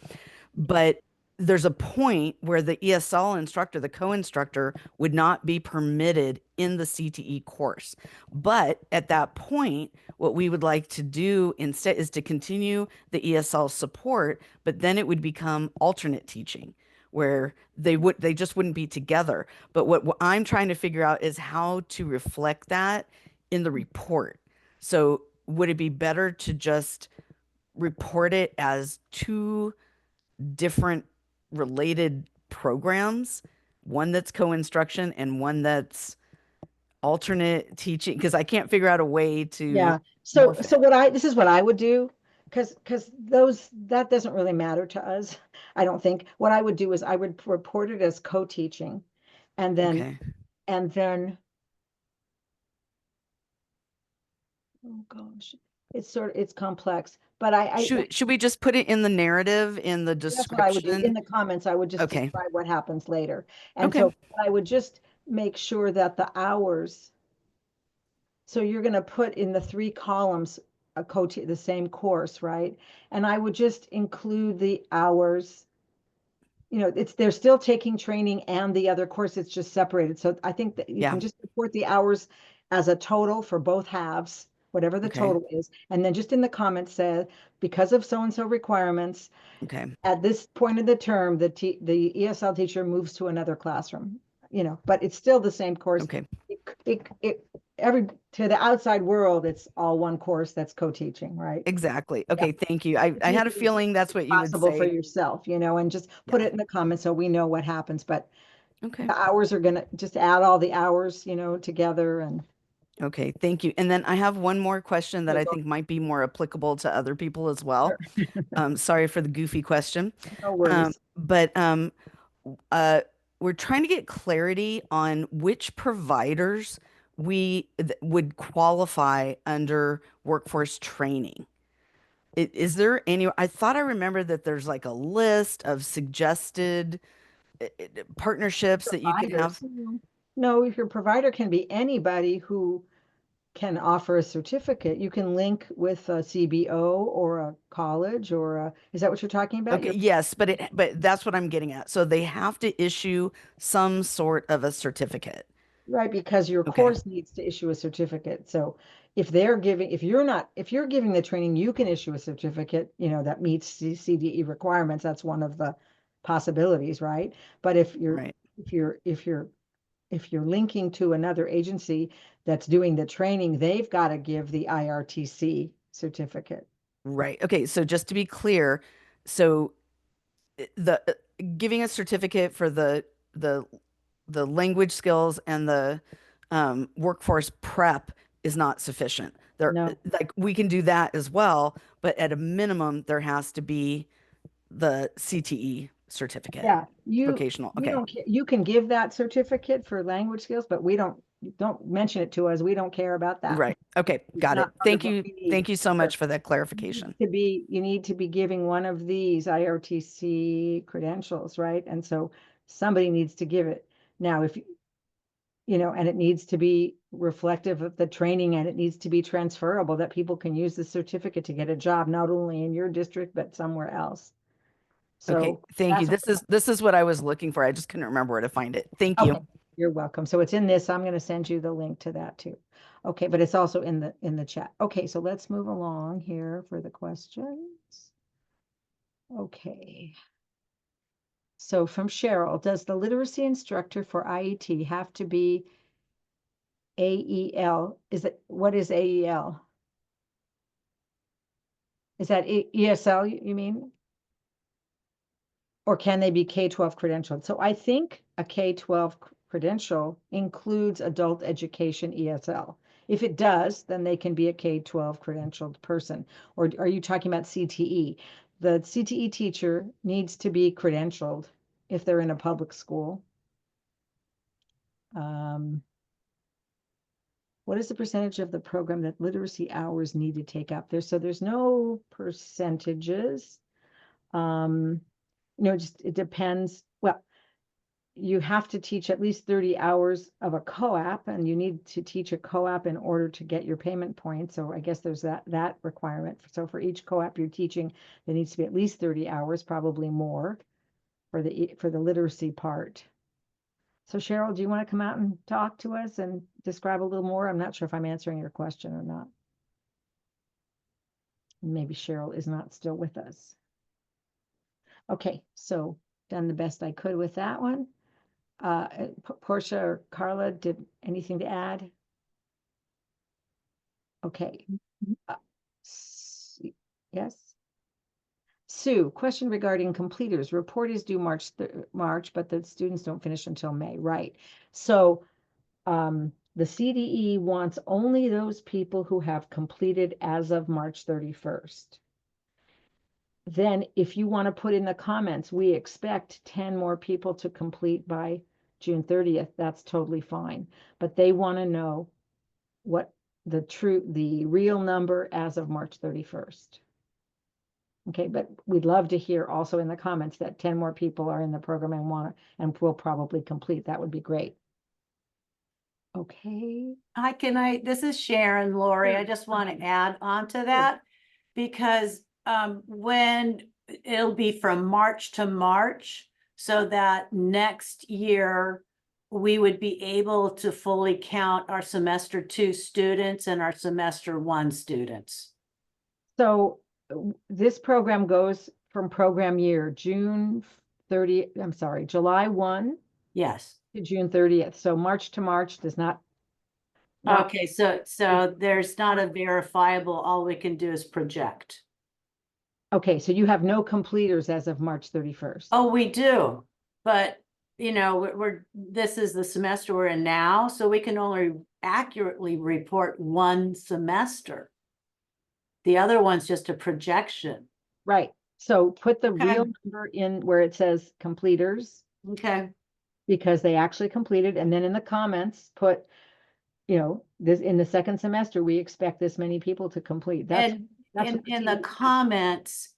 But there's a point where the ESL instructor, the co-instructor, would not be permitted in the CTE course. But at that point, what we would like to do instead is to continue the ESL support, but then it would become alternate teaching where they just wouldn't be together. But what I'm trying to figure out is how to reflect that in the report. So would it be better to just report it as two different related programs, one that's co-instruction and one that's alternate teaching? Because I can't figure out a way to Yeah. So morph it. so this is what I would do, because that doesn't really matter to us. I don't think. What I would do is I would report it as co-teaching, and then Okay. Oh gosh, it's complex. But I Should we just put it in the narrative in the that's what I would do. In description? the comments, I would just Okay. describe what happens later. And Okay. so I would just make sure that the hours. So you're going to put in the 3 columns the same course, right? And I would just include the hours. You know, they're still taking training and the other course, it's just separated. So I think that you Yeah. can just report the hours as a total for both halves, whatever the Okay. total is. And then just in the comments say, because of so-and-so requirements, Okay. at this point of the term, the ESL teacher moves to another classroom, you know, but it's still the same course. Okay. To the outside world, it's all one course that's co-teaching, right? Exactly. Okay. Thank you. I had a feeling that's what you would Possible for say. yourself, you know, and just put Yeah. it in the comments so we know what happens. But Okay. the hours are gonna just add all the hours, you know, together and Okay, thank you. And then I have one more question that Yeah, I go. think might be more applicable to other people as well. Sorry for the goofy question. no worries. But uh, we're trying to get clarity on which providers would qualify under workforce training. Is there any, I thought I remembered that there's like a list of suggested partnerships that you could have. Providers. No, if your provider can be anybody who can offer a certificate. You can link with a CBO or a college is that what you're talking about? Okay, yes, but that's what I'm getting at. So they have to issue some sort of a certificate. Right, because your Okay, course needs to issue a certificate. So if you're giving the training, you can issue a certificate, you know, that meets CDE requirements. That's one of the possibilities, right? But right. if you're linking to another agency that's doing the training, they've got to give the IRTC certificate. Right. Okay. So just to be clear, so the giving a certificate for the language skills and the workforce prep is not sufficient. There, No. like we can do that as well, but at a minimum, there has to be the CTE certificate. Yeah, Vocational. we Okay. don't care. You can give that certificate for language skills, but we don't mention it to us. We don't care about that. Right. Okay. It's Got it. not part Thank of what you. we need. Thank you so Sure. much for that clarification. You need to be giving one of these IRTC credentials, right? And so somebody needs to give it. Now, if you know, and it needs to be reflective of the training, and it needs to be transferable, that people can use the certificate to get a job, not only in your district, but somewhere else. Okay. So Thank you. that's This is what I was looking for. I just couldn't remember where to find it. Thank you. okay. You're welcome. So it's in this. I'm going to send you the link to that too. Okay, but it's also in the chat. Okay, so let's move along here for the questions. Okay. So from Cheryl, does the literacy instructor for IET have to be AEL? What is AEL? Is that ESL you mean? Or can they be K-12 credentialed? So I think a K-12 credential includes adult education ESL. If it does, then they can be a K-12 credentialed person. Or are you talking about CTE? The CTE teacher needs to be credentialed if they're in a public school. What is the percentage of the program that literacy hours need to take up? So there's no percentages. You know, just it depends. Well, you have to teach at least 30 hours of a co-op, and you need to teach a co-op in order to get your payment points. So I guess there's that requirement. So for each co-op you're teaching, there needs to be at least 30 hours, probably more, for the literacy part. So Cheryl, do you want to come out and talk to us and describe a little more? I'm not sure if I'm answering your question or not. Maybe Cheryl is not still with us. Okay, so done the best I could with that one. Portia or Carla, did anything to add? Okay. Yes. Sue, question regarding completers. Report is due March, but the students don't finish until May, right? So the CDE wants only those people who have completed as of March 31st. Then if you want to put in the comments, we expect 10 more people to complete by June 30th, that's totally fine. But they want to know what the real number as of March 31st. Okay, but we'd love to hear also in the comments that 10 more people are in the program and will probably complete. That would be great. Okay. This is Sharon, Lori. Sure. I just want to add on to that because when it'll be from March to March, so that next year we would be able to fully count our semester 2 students and our semester 1 students. So this program goes from program year July 1 Yes. to June 30th. So March to March does not. Okay, so there's not a verifiable, all we can do is project. Okay, so you have no completers as of March 31st. Oh, we do, but you know, this is the semester we're in now, so we can only accurately report one semester. The other one's just a projection. Right. So put the real number in where it says completers. Okay. Because they actually completed, and then in the comments put, you know, this in the second semester we expect this many people to complete. That's in the comments,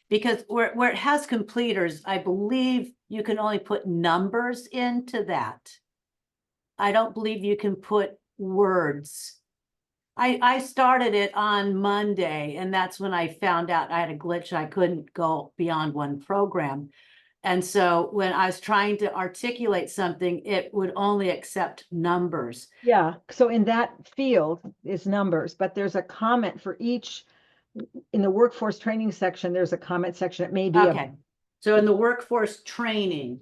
because where it has completers, I believe you can only put numbers into that. I don't believe you can put words. I started it on Monday, and that's when I found out I had a glitch. I couldn't go beyond one program. And so when I was trying to articulate something, it would only accept numbers. Yeah, so in that field is numbers, but there's a comment for each. In the workforce training section, there's a comment section. It may be okay. So in the workforce training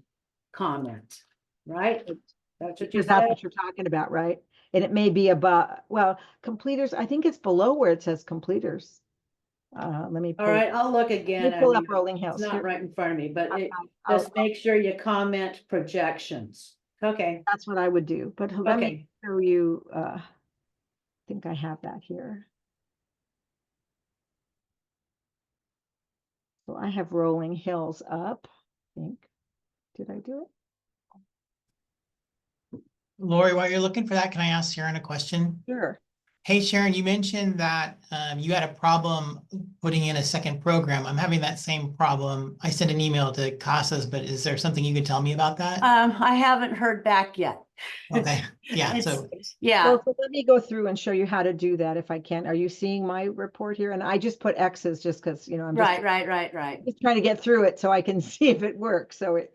comment, right? That's what you said? That's what you're talking about, right? and it may be above, well, completers, I think it's below where it says completers. Let me All pull, right, I'll look let again. me I pull up mean, Rolling it's Hills. not Here, right in front of me, but I'll- just make sure you comment projections. Okay, that's what I would do, but let me okay. show you, I think I have that here. So I have Rolling Hills up, I think. Did I do it? Lori, while you're looking for that, can I ask Sharon a question? Sure. Hey, Sharon, you mentioned that you had a problem putting in a second program. I'm having that same problem. I sent an email to Casas, but is there something you can tell me about that? I haven't heard back yet. Okay, yeah, It's- so Yeah, Well, so let me go through and show you how to do that if I can. Are you seeing my report here? And I just put X's just because, you know, I'm just right. just trying to get through it so I can see if it works. So it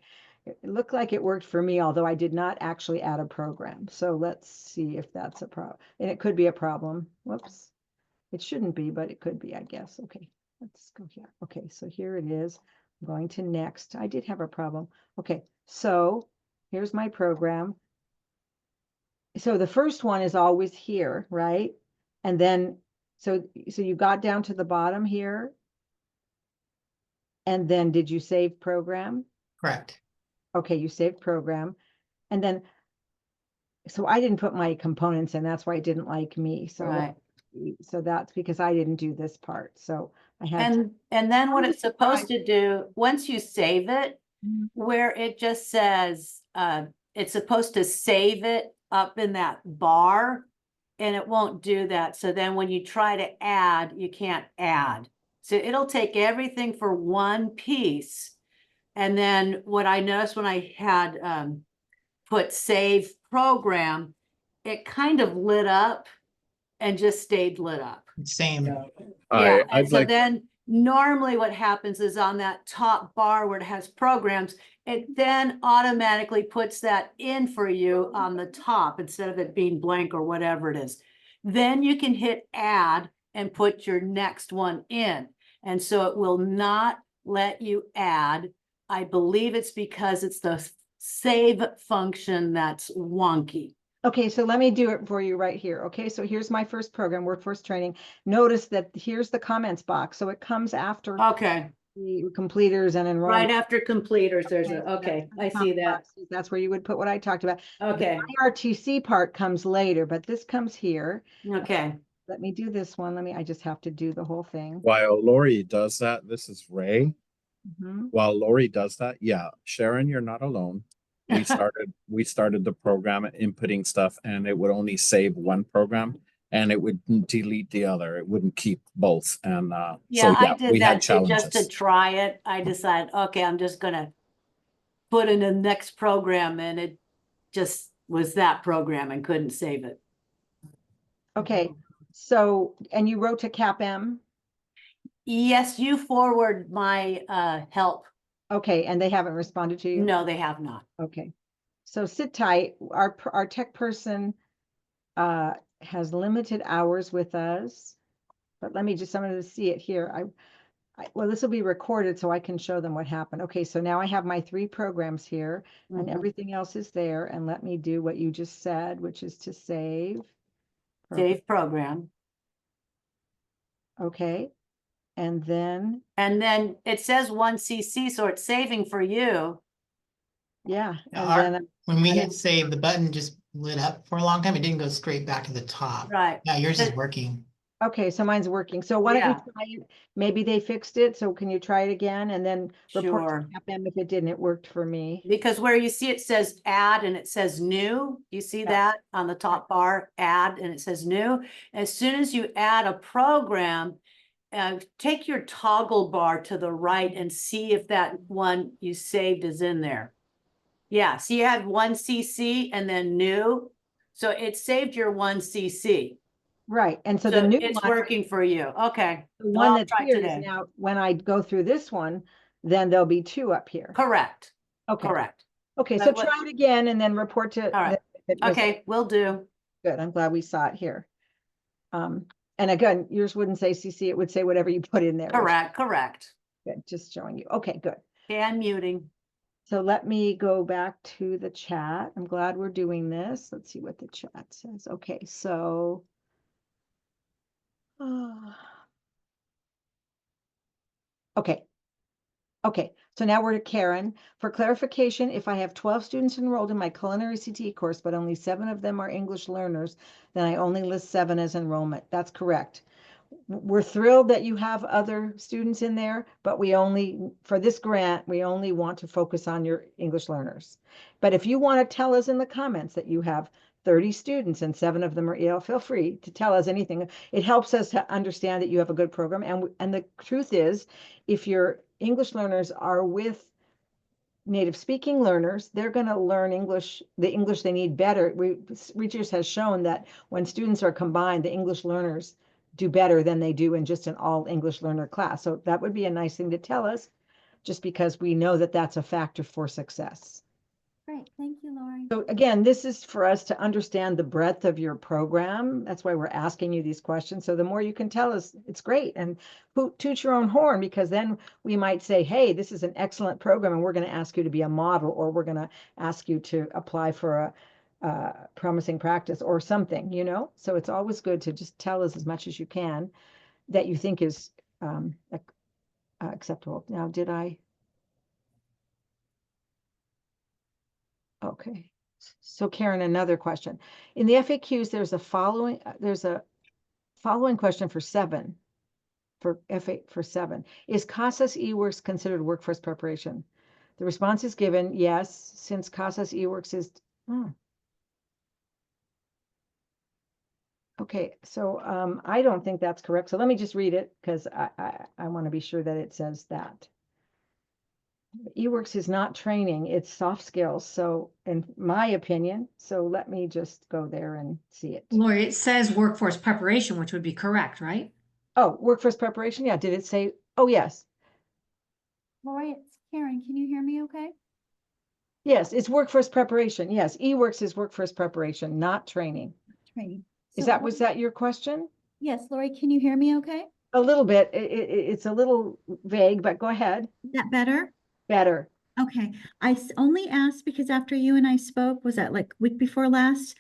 looked like it worked for me, although I did not actually add a program. So let's see if that's a problem. And it could be a problem. Whoops. It shouldn't be, but it could be, I guess. Okay, let's go here. Okay, so here it is. I'm going to next. I did have a problem. Okay, so here's my program. So the first one is always here, right? And then, so you got down to the bottom here. And then did you save program? correct. Okay, you saved program. And then, so I didn't put my components in, that's why it didn't like me. So, Right. so that's because I didn't do this part. So I had to. And then what I'm it's supposed surprised. to do, once you save it, Mhm. where it just says, it's supposed to save it up in that bar, and it won't do that. So then when you try to add, you can't add. So it'll take everything for one piece. And then what I noticed when I had put save program, it kind of lit up and just stayed lit up. Same. Yeah, I, and I'd so like, then normally what happens is on that top bar where it has programs, it then automatically puts that in for you on the top instead of it being blank or whatever it is. Then you can hit add and put your next one in. And so it will not let you add. I believe it's because it's the save function that's wonky. Okay, so let me do it for you right here. Okay, so here's my first program, workforce training. Notice that here's the comments box. So it comes after Okay, the completers and right enrollment. after completers, there's a, okay, I see that. That's where you would put what I talked about. Okay, The IRTC part comes later, but this comes here. okay. Let me do this one. I just have to do the whole thing. while Lori does that, this is Ray. Mhm. While Lori does that, yeah, Sharon, you're not alone. We started the program inputting stuff and it would only save one program and it would delete the other. It wouldn't keep both. And Yeah, so I yeah, did we had that too, just to challenges. try it. I decided, okay, I'm just gonna put in the next program, and it just was that program and couldn't save it. Okay, so, and you wrote to CAPM? Yes, you forward my help. Okay, and they haven't responded to you? No, they have not. Okay, so sit tight. Our tech person has limited hours with us, but let me just, I'm going to see it here. Well, this will be recorded so I can show them what happened. Okay, so now I have my 3 programs here and Mhm. everything else is there. And let me do what you just said, which is to save. Save program. Okay, and then, And then it says 1cc, so it's saving for you. yeah, and Our- then, When we hit save, the button just lit up for a long time. It didn't go straight back to the top. Right. Yeah, yours is But- working. okay, so mine's working. So why don't Yeah. you try it? Maybe they fixed it. So can you try it again and then report Sure. to CAPM if it didn't? It worked for me. Because where you see it says add and it says new, you see Yeah. that on the top bar, add, and it says new. As soon as you add a program, take your toggle bar to the right and see if that one you saved is in there. Yeah, so you had 1cc and then new. So it saved your 1cc. Right, and so So the new it's one, working for you. Okay. the one I'll that's try here is today. now, when I go through this one, then there'll be 2 up here. Correct, Okay, correct. okay, so But what- try it again and then report to. All right. if it was Okay, will do. Good, I'm glad we saw it here. And again, yours wouldn't say CC, it would say whatever you put in there. which- Correct, correct. Good, just showing you. Okay, good. And muting. So let me go back to the chat. I'm glad we're doing this. Let's see what the chat says. Okay, so okay. Okay, so now we're to Karen. For clarification, if I have 12 students enrolled in my culinary CTE course, but only 7 of them are English learners, then I only list 7 as enrollment. That's correct. We're thrilled that you have other students in there, but for this grant, we only want to focus on your English learners. But if you want to tell us in the comments that you have 30 students and 7 of them are EL, feel free to tell us anything. It helps us to understand that you have a good program. And the truth is, if your English learners are with native speaking learners, they're going to learn the English they need better. Research has shown that when students are combined, the English learners do better than they do in just an all English learner class. So that would be a nice thing to tell us, just because we know that that's a factor for success. Great, thank you, Lori. So again, this is for us to understand the breadth of your program. That's why we're asking you these questions. So the more you can tell us, it's great. And toot your own horn, because then we might say, hey, this is an excellent program, and we're going to ask you to be a model, or we're going to ask you to apply for a promising practice or something, you know? So it's always good to just tell us as much as you can that you think is acceptable. Now, did I? Okay. So Karen, another question. In the FAQs, there's a following question for 7. For 7. Is CASAS eWorks considered workforce preparation? The response is given, yes, since CASAS eWorks is okay, so I don't think that's correct. So let me just read it, because I want to be sure that it says that. eWorks is not training, it's soft skills. So in my opinion, so let me just go there and see it. Lori, it says workforce preparation, which would be correct, right? Oh, workforce preparation. Yeah. Did it say, oh, yes. Lori, it's Karen. Can you hear me okay? Yes, it's workforce preparation. Yes. eWorks is workforce preparation, not training. Training. Was that your question? Yes, Lori, can you hear me okay? A little bit. It's a little vague, but go ahead. Is that better? Better. Okay. I only asked because after you and I spoke, was that like week before last?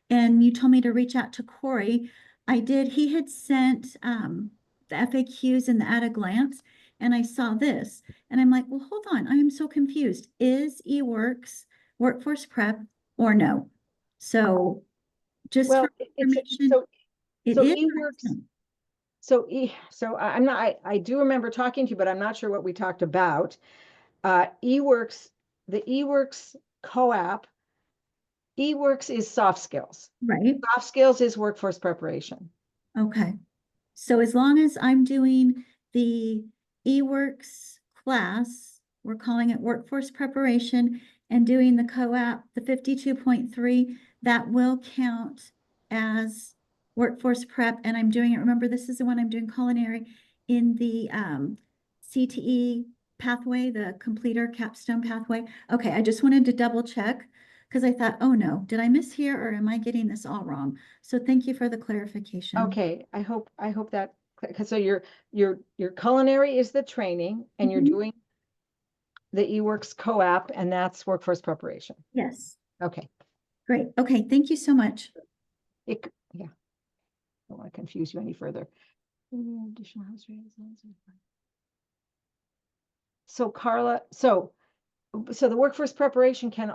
And you told me to reach out to Corey. I did. He had sent the FAQs in the at a glance, and I saw this. And I'm like, well, hold on. I am so confused. Is eWorks workforce prep or no? So just Well, for information, it so is. eWorks. So I'm not, I do remember talking to you, but I'm not sure what we talked about. eWorks, the eWorks co-op, eWorks is soft skills. Right. Soft skills is workforce preparation. Okay. So as long as I'm doing the eWorks class, we're calling it workforce preparation, and doing the co-op, the 52.3, that will count as workforce prep. And I'm doing it, remember, this is the one I'm doing culinary in the CTE pathway, the completer capstone pathway. Okay, I just wanted to double check, because I thought, oh no, did I miss here, or am I getting this all wrong? So thank you for the clarification. Okay, I hope that, because so your culinary is the training, and you're doing the eWorks co-op, and that's workforce preparation. Yes. Okay. Great. Okay, thank you so much. Yeah. I don't want to confuse you any further. Additional house rates. So Carla, so the workforce preparation can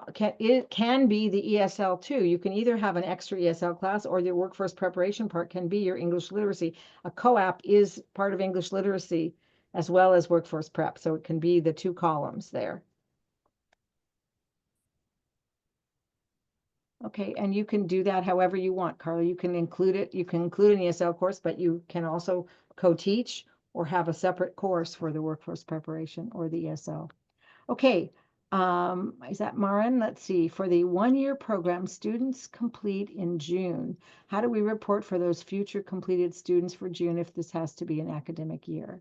be the ESL too. You can either have an extra ESL class, or the workforce preparation part can be your English literacy. A co-op is part of English literacy as well as workforce prep. So it can be the 2 columns there. Okay, and you can do that however you want, Carla. You can include it. You can include an ESL course, but you can also co-teach or have a separate course for the workforce preparation or the ESL. Okay, is that Marin? Let's see. For the 1-year program, students complete in June. How do we report for those future completed students for June if this has to be an academic year?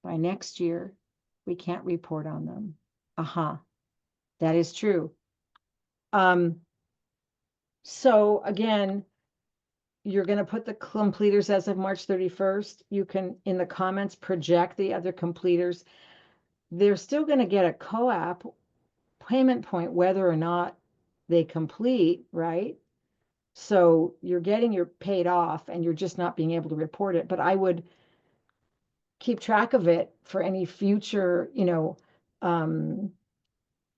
By next year, we can't report on them. That is true. So again, you're going to put the completers as of March 31st. You can, in the comments, project the other completers. They're still going to get a co-op payment point whether or not they complete, right? So you're getting your paid off and you're just not being able to report it. But I would keep track of it for any future,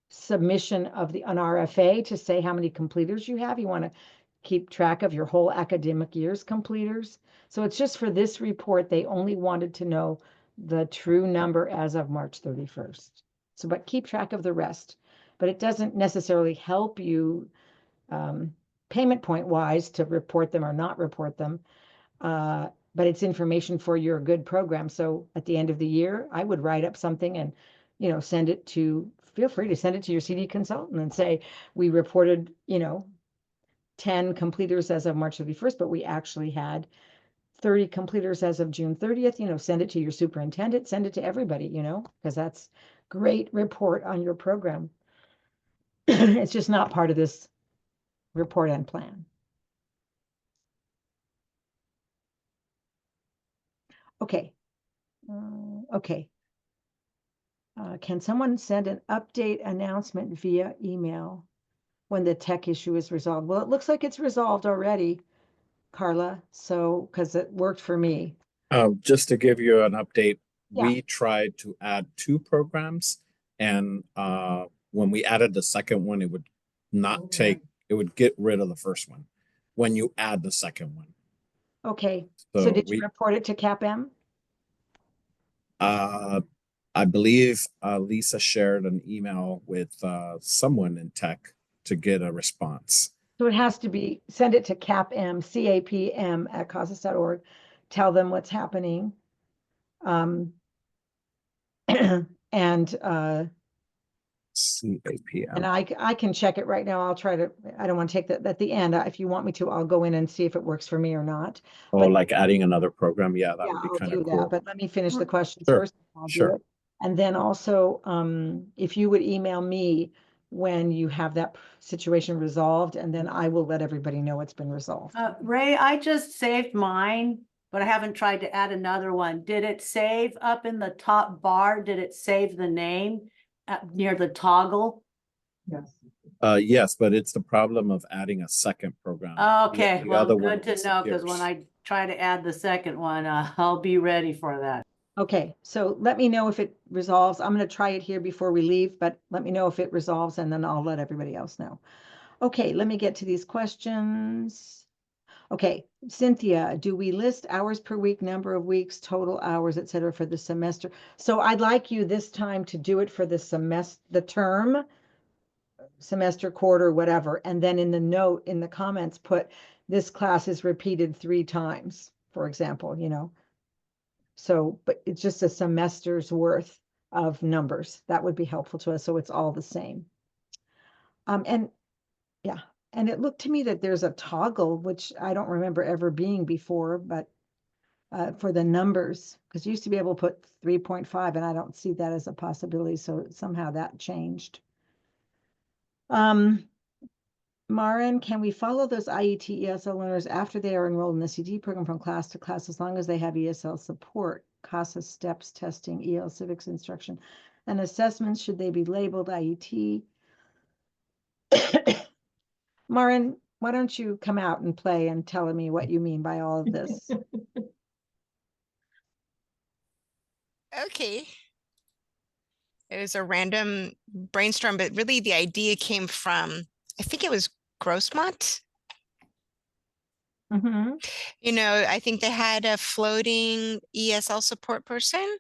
submission of an RFA to say how many completers you have. You want to keep track of your whole academic year's completers. So it's just for this report, they only wanted to know the true number as of March 31st. So, but keep track of the rest. But it doesn't necessarily help you payment point wise to report them or not report them. But it's information for your good program. So at the end of the year, I would write up something and, feel free to send it to your CD consultant and say, we reported, 10 completers as of March 31st, but we actually had 30 completers as of June 30th, send it to your superintendent, send it to everybody, because that's great report on your program. It's just not part of this report and plan. Okay. Okay. Can someone send an update announcement via email when the tech issue is resolved? Well, it looks like it's resolved already, Carla. So, because it worked for me. Just to give you an update, Yeah. we tried to add 2 programs, and when we added the second one, it would not take, it would get rid of the first one when you add the second one. Okay. So did you report it to CAPM? I believe Lisa shared an email with someone in tech to get a response. So it has to be, send it to CAPM, CAPM at CASAS.org. Tell them what's happening. And CAPM. And I can check it right now. I'll try to, I don't want to take that at the end. If you want me to, I'll go in and see if it works for me or not. Oh, But like adding another program? Yeah, that yeah, would be I'll kind do of that. cool. But let me finish the questions Sure, first. I'll do sure. it. And then also, if you would email me when you have that situation resolved, and then I will let everybody know it's been resolved. Ray, I just saved mine, but I haven't tried to add another one. Did it save up in the top bar? Did it save the name near the toggle? Yes. Yes, but it's the problem of adding a second program. Okay, The well, other one good to know, because when disappears. I try to add the second one, I'll be ready for that. Okay, so let me know if it resolves. I'm going to try it here before we leave, but let me know if it resolves, and then I'll let everybody else know. Okay, let me get to these questions. Okay, Cynthia, do we list hours per week, number of weeks, total hours, et cetera, for the semester? So I'd like you this time to do it for the semester, the term, semester, quarter, whatever, and then in the note, in the comments, put this class is repeated 3 times, for example, So, but it's just a semester's worth of numbers. That would be helpful to us, so it's all the same. And yeah, and it looked to me that there's a toggle, which I don't remember ever being before, but for the numbers, because you used to be able to put 3.5, and I don't see that as a possibility, so somehow that changed. Marin, can we follow those IET ESL learners after they are enrolled in the CD program from class to class as long as they have ESL support, CASA steps, testing, EL civics instruction, and assessments? Should they be labeled IET? Marin, why don't you come out and play and tell me what you mean by all of this? Okay. It was a random brainstorm, but really the idea came from, I think it was Grossmont. Mm-hmm. I think they had a floating ESL support person,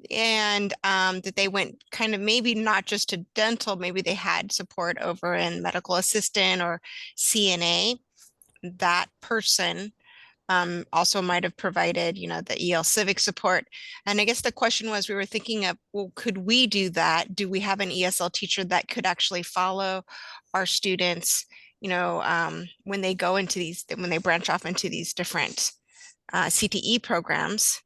and that they went kind of maybe not just to dental, maybe they had support over in medical assistant or CNA. That person also might have provided, the EL Civic support. And I guess the question was, we were thinking of, well, could we do that? Do we have an ESL teacher that could actually follow our students, when they go into when they branch off into these different CTE programs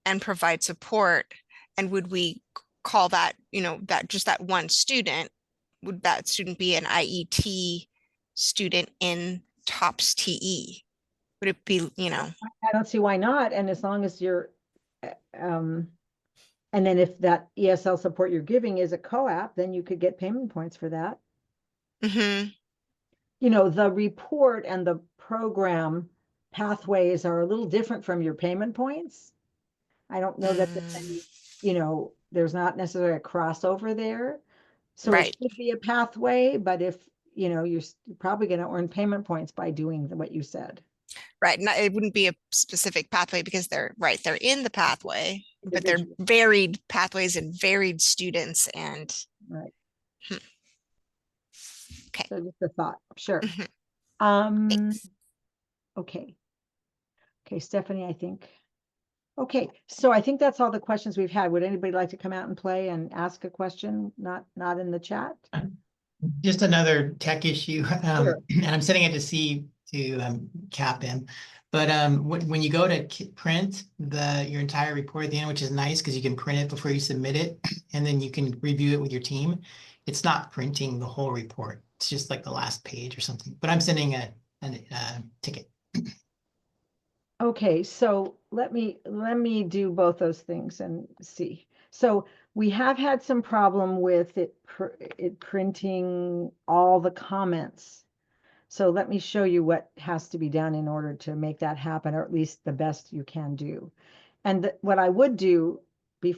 and provide support? And would we call that, that one student, would that student be an IET student in TOPS TE? Would it be, I don't see why not. And as long as you're, And then if that ESL support you're giving is a co-op, then you could get payment points for that. Mm-hmm. You know, the report and the program pathways are a little different from your payment points. I don't know that there's any, you know, there's not necessarily a crossover there. So Right. it should be a pathway, but if, you know, you're probably going to earn payment points by doing what you said. Right. Not, it wouldn't be a specific pathway because they're right. They're in the pathway, but they're Individual. varied pathways and varied students. And Right. okay. So just a thought. Sure. Mhm. Thanks. Okay. Okay, Stephanie, I think. Okay, so I think that's all the questions we've had. Would anybody like to come out and play and ask a question? Not in the chat? Just another tech issue, Sure. and I'm sending it to Cap in. But when you go to print your entire report at the end, which is nice because you can print it before you submit it, and then you can review it with your team. It's not printing the whole report. It's just like the last page or something. But I'm sending a ticket. Okay, so let me do both those things and see. So we have had some problem with it printing all the comments. So let me show you what has to be done in order to make that happen, or at least the best you can do. And what I would do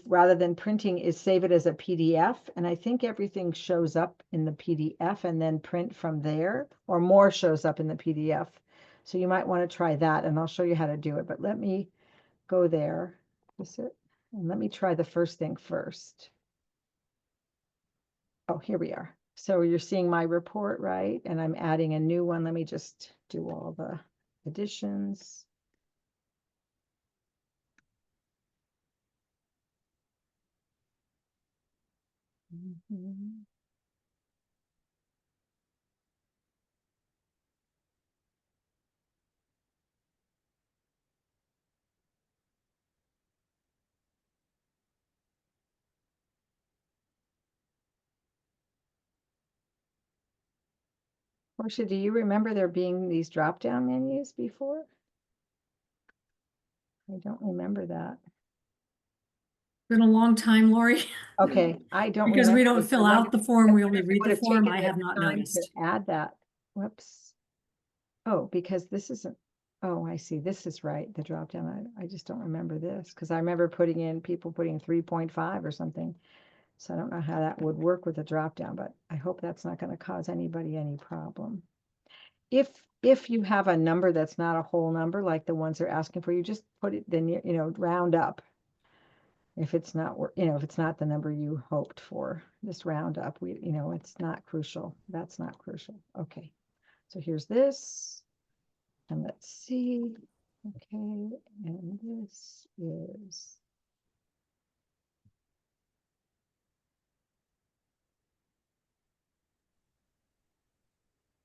rather than printing is save it as a PDF. And I think everything shows up in the PDF and then print from there, or more shows up in the PDF. So you might want to try that, and I'll show you how to do it. But let me go there. And let me try the first thing first. Oh, here we are. So you're seeing my report, right? And I'm adding a new one. Let me just do all the additions. Portia, do you remember there being these drop-down menus before? I don't remember that. Been a long time, Lori. Okay, I don't Because we remember don't this. fill I out the form, we only read would the have form. taken I the have not time noticed. to add that. Whoops. Oh, because this isn't, oh, I see. This is right, the drop-down. I just don't remember this because I remember people putting 3.5 or something. So I don't know how that would work with a drop-down, but I hope that's not going to cause anybody any problem. If you have a number that's not a whole number, like the ones they're asking for, you just put it, then, you know, round up. If it's not, you know, if it's not the number you hoped for, just round up. You know, it's not crucial. That's not crucial. Okay. So here's this. And let's see. Okay. And this is.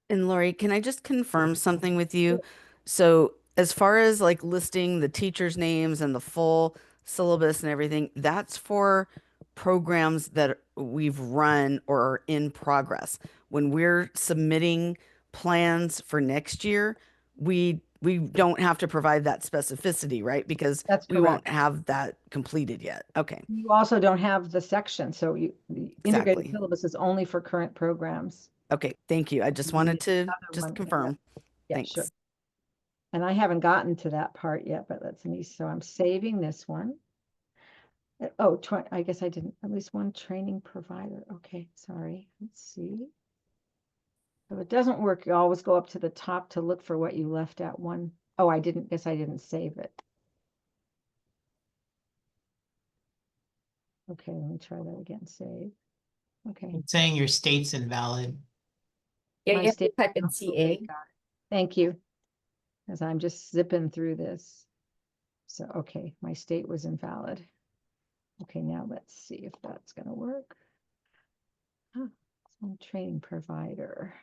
And Lori, can I just confirm something with you? So as far as like listing the teachers' names and the full syllabus and everything, that's for programs that we've run or are in progress. When we're submitting plans for next year, we don't have to provide that specificity, right? Because That's we won't correct. have that completed yet. Okay, You also don't have the section. So the integrated exactly. syllabus is only for current programs. Okay, thank you. I just And wanted the to other just one, confirm. Yeah, Thanks. sure. And I haven't gotten to that part yet, but let's see. So I'm saving this one. Oh, I guess I didn't, at least one training provider. Okay, sorry. Let's see. If it doesn't work, you always go up to the top to look for what you left at one. Oh, I didn't save it. Okay, let me try that again. Save. Okay. It's saying your state's invalid. Yeah, My you have to state- type in okay, CA. got it. Thank you. As I'm just zipping through this. So, okay, my state was invalid. Okay, now let's see if that's going to work. Some training provider.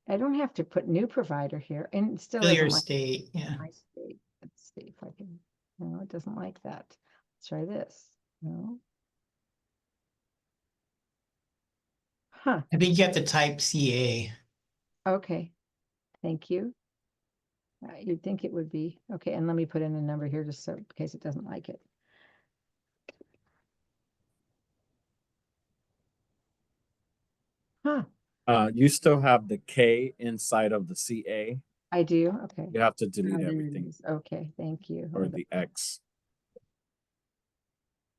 I don't have to put new provider here, and it still Fill your doesn't like state, yeah. my state. Let's see if I can. No, it doesn't like that. Let's try this. No. Huh. I think you have to type CA. Okay. Thank you. You'd think it would be. Okay, and let me put in a number here just so in case it doesn't like it. Huh, You still have the K inside of the CA. I do, okay. You have to Oh, delete there it everything, is. Okay, thank you. or Hold the X.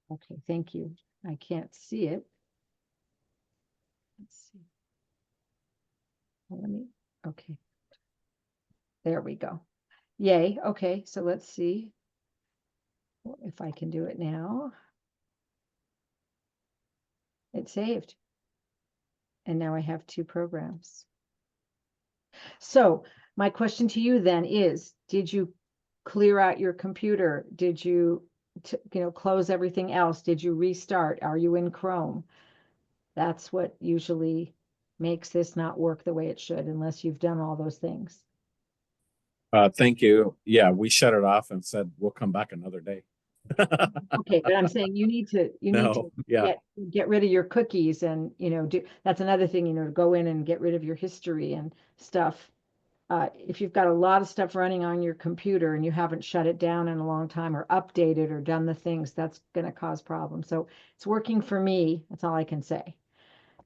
on. Okay, thank you. I can't see it. Let's see. Well, let me, okay. There we go. Yay, okay, so let's see if I can do it now. It saved. And now I have two programs. So my question to you then is, did you clear out your computer? Did you, close everything else? Did you restart? Are you in Chrome? That's what usually makes this not work the way it should, unless you've done all those things. Thank you. Yeah, we shut it off and said, we'll come back another day. Okay, but I'm saying you need to No, yeah. get rid of your cookies and, that's another thing, to go in and get rid of your history and stuff. If you've got a lot of stuff running on your computer and you haven't shut it down in a long time or updated or done the things, that's going to cause problems. So it's working for me. That's all I can say.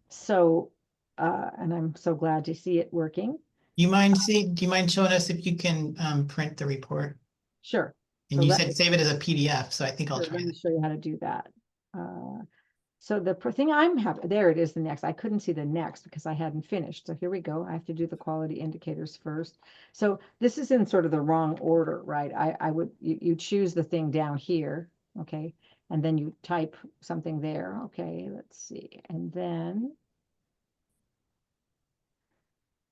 So, and I'm so glad to see it working. Do you mind showing us if you can print the report? Sure. And So you let said me- save it as a PDF, so I think I'll Sure, try let me that. show you how to do that. So the thing I'm having, there it is, the next. I couldn't see the next because I hadn't finished. So here we go. I have to do the quality indicators first. So this is in sort of the wrong order, right? I would, you choose the thing down here, okay? And then you type something there, okay? Let's see. And then,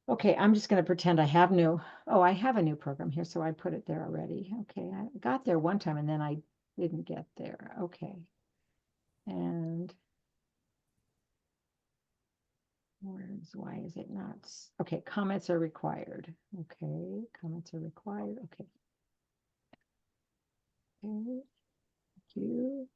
okay, I'm just going to pretend I have I have a new program here, so I put it there already. Okay, I got there one time and then I didn't get there. Okay. And why is it not? Okay, comments are required. Okay, comments are required. Okay. Okay, thank you.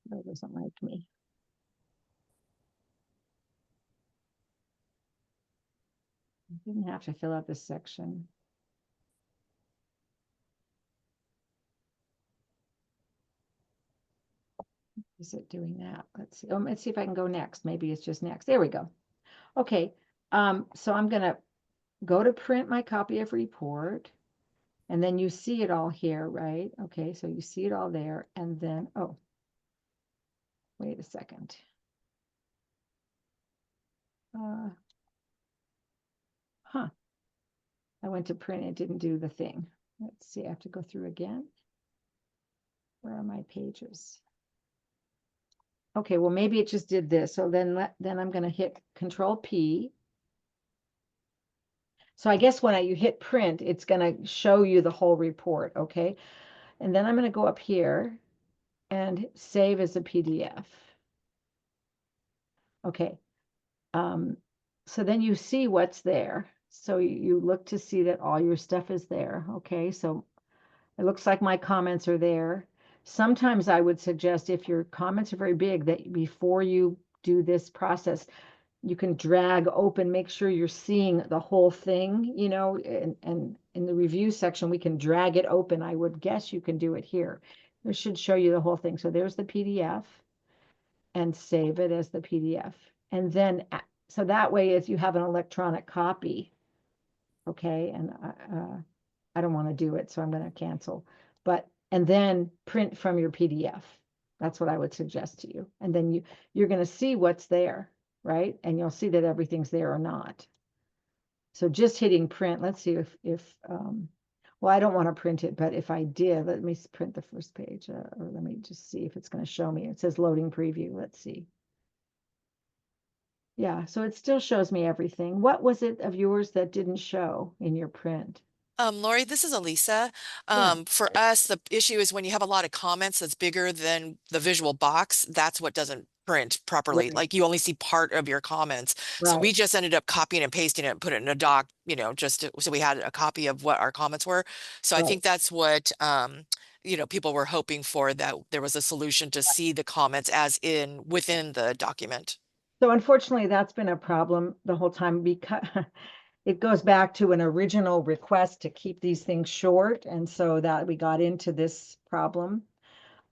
That doesn't like me. I didn't have to fill out this section. Is it doing that? Let's see. Let's see if I can go next. Maybe it's just next. There we go. Okay. So I'm gonna go to print my copy of report, and then you see it all here, right? Okay, so you see it all there, and then wait a second. I went to print, it didn't do the thing. Let's see, I have to go through again. Where are my pages? Okay, well, maybe it just did this. So then I'm going to hit Control P. So I guess when you hit print, it's going to show you the whole report, okay? And then I'm going to go up here and save as a PDF. Okay. So then you see what's there. So you look to see that all your stuff is there. Okay, so it looks like my comments are there. Sometimes I would suggest if your comments are very big that before you do this process, you can drag open, make sure you're seeing the whole thing, and in the review section, we can drag it open. I would guess you can do it here. It should show you the whole thing. So there's the PDF and save it as the PDF. And then, so that way if you have an electronic copy, okay, and I don't want to do it, so I'm going to cancel. And then print from your PDF. That's what I would suggest to you. And then you're going to see what's there, right? And you'll see that everything's there or not. So just hitting print, let's see well, I don't want to print it, but if I did, let me print the first page, or let me just see if it's going to show me. It says loading preview. Let's see. Yeah, so it still shows me everything. What was it of yours that didn't show in your print? Lori, this is Elisa. Yeah. For us, the issue is when you have a lot of comments that's bigger than the visual box, that's what doesn't print properly. Right. Like you only see part of your comments. So we Right. just ended up copying and pasting it and put it in a doc, so we had a copy of what our comments were. So I Right. think that's what, people were hoping for, that there was a solution to see the comments as within the document. So unfortunately, that's been a problem the whole time because it goes back to an original request to keep these things short. And so that we got into this problem.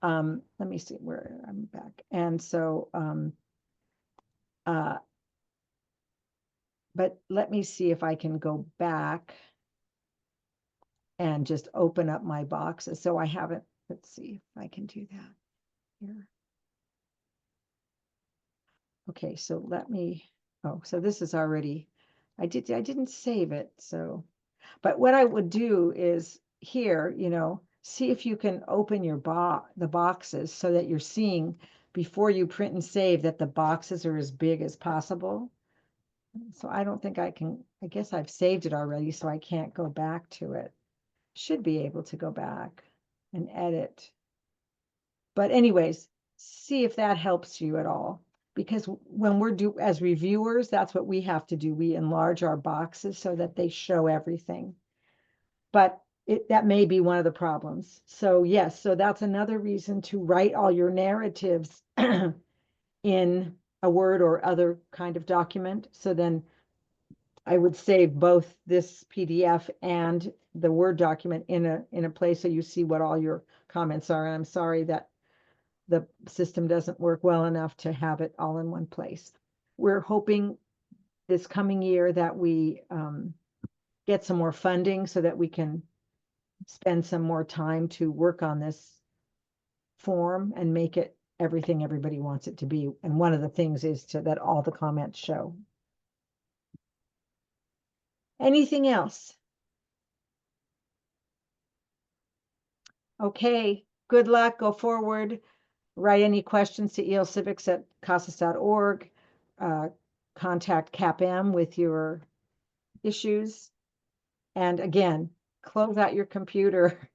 Let me see where I'm back. And so, but let me see if I can go back and just open up my boxes. So I haven't, let's see if I can do that here. Okay, so let me, oh, so this is already, I didn't save it, so, but what I would do is here, you know, see if you can open your the boxes so that you're seeing before you print and save that the boxes are as big as possible. So I don't think I can, I guess I've saved it already, so I can't go back to it. Should be able to go back and edit. But anyways, see if that helps you at all. Because when we're as reviewers, that's what we have to do. We enlarge our boxes so that they show everything. But that may be one of the problems. So yes, so that's another reason to write all your narratives in a Word or other kind of document. So then I would save both this PDF and the Word document in a place so you see what all your comments are. And I'm sorry that the system doesn't work well enough to have it all in one place. We're hoping this coming year that we get some more funding so that we can spend some more time to work on this form and make it everything everybody wants it to be. And one of the things is that all the comments show. Anything else? Okay, good luck, go forward. Write any questions to elcivics@casas.org. Contact CAPM with your issues. And again, close out your computer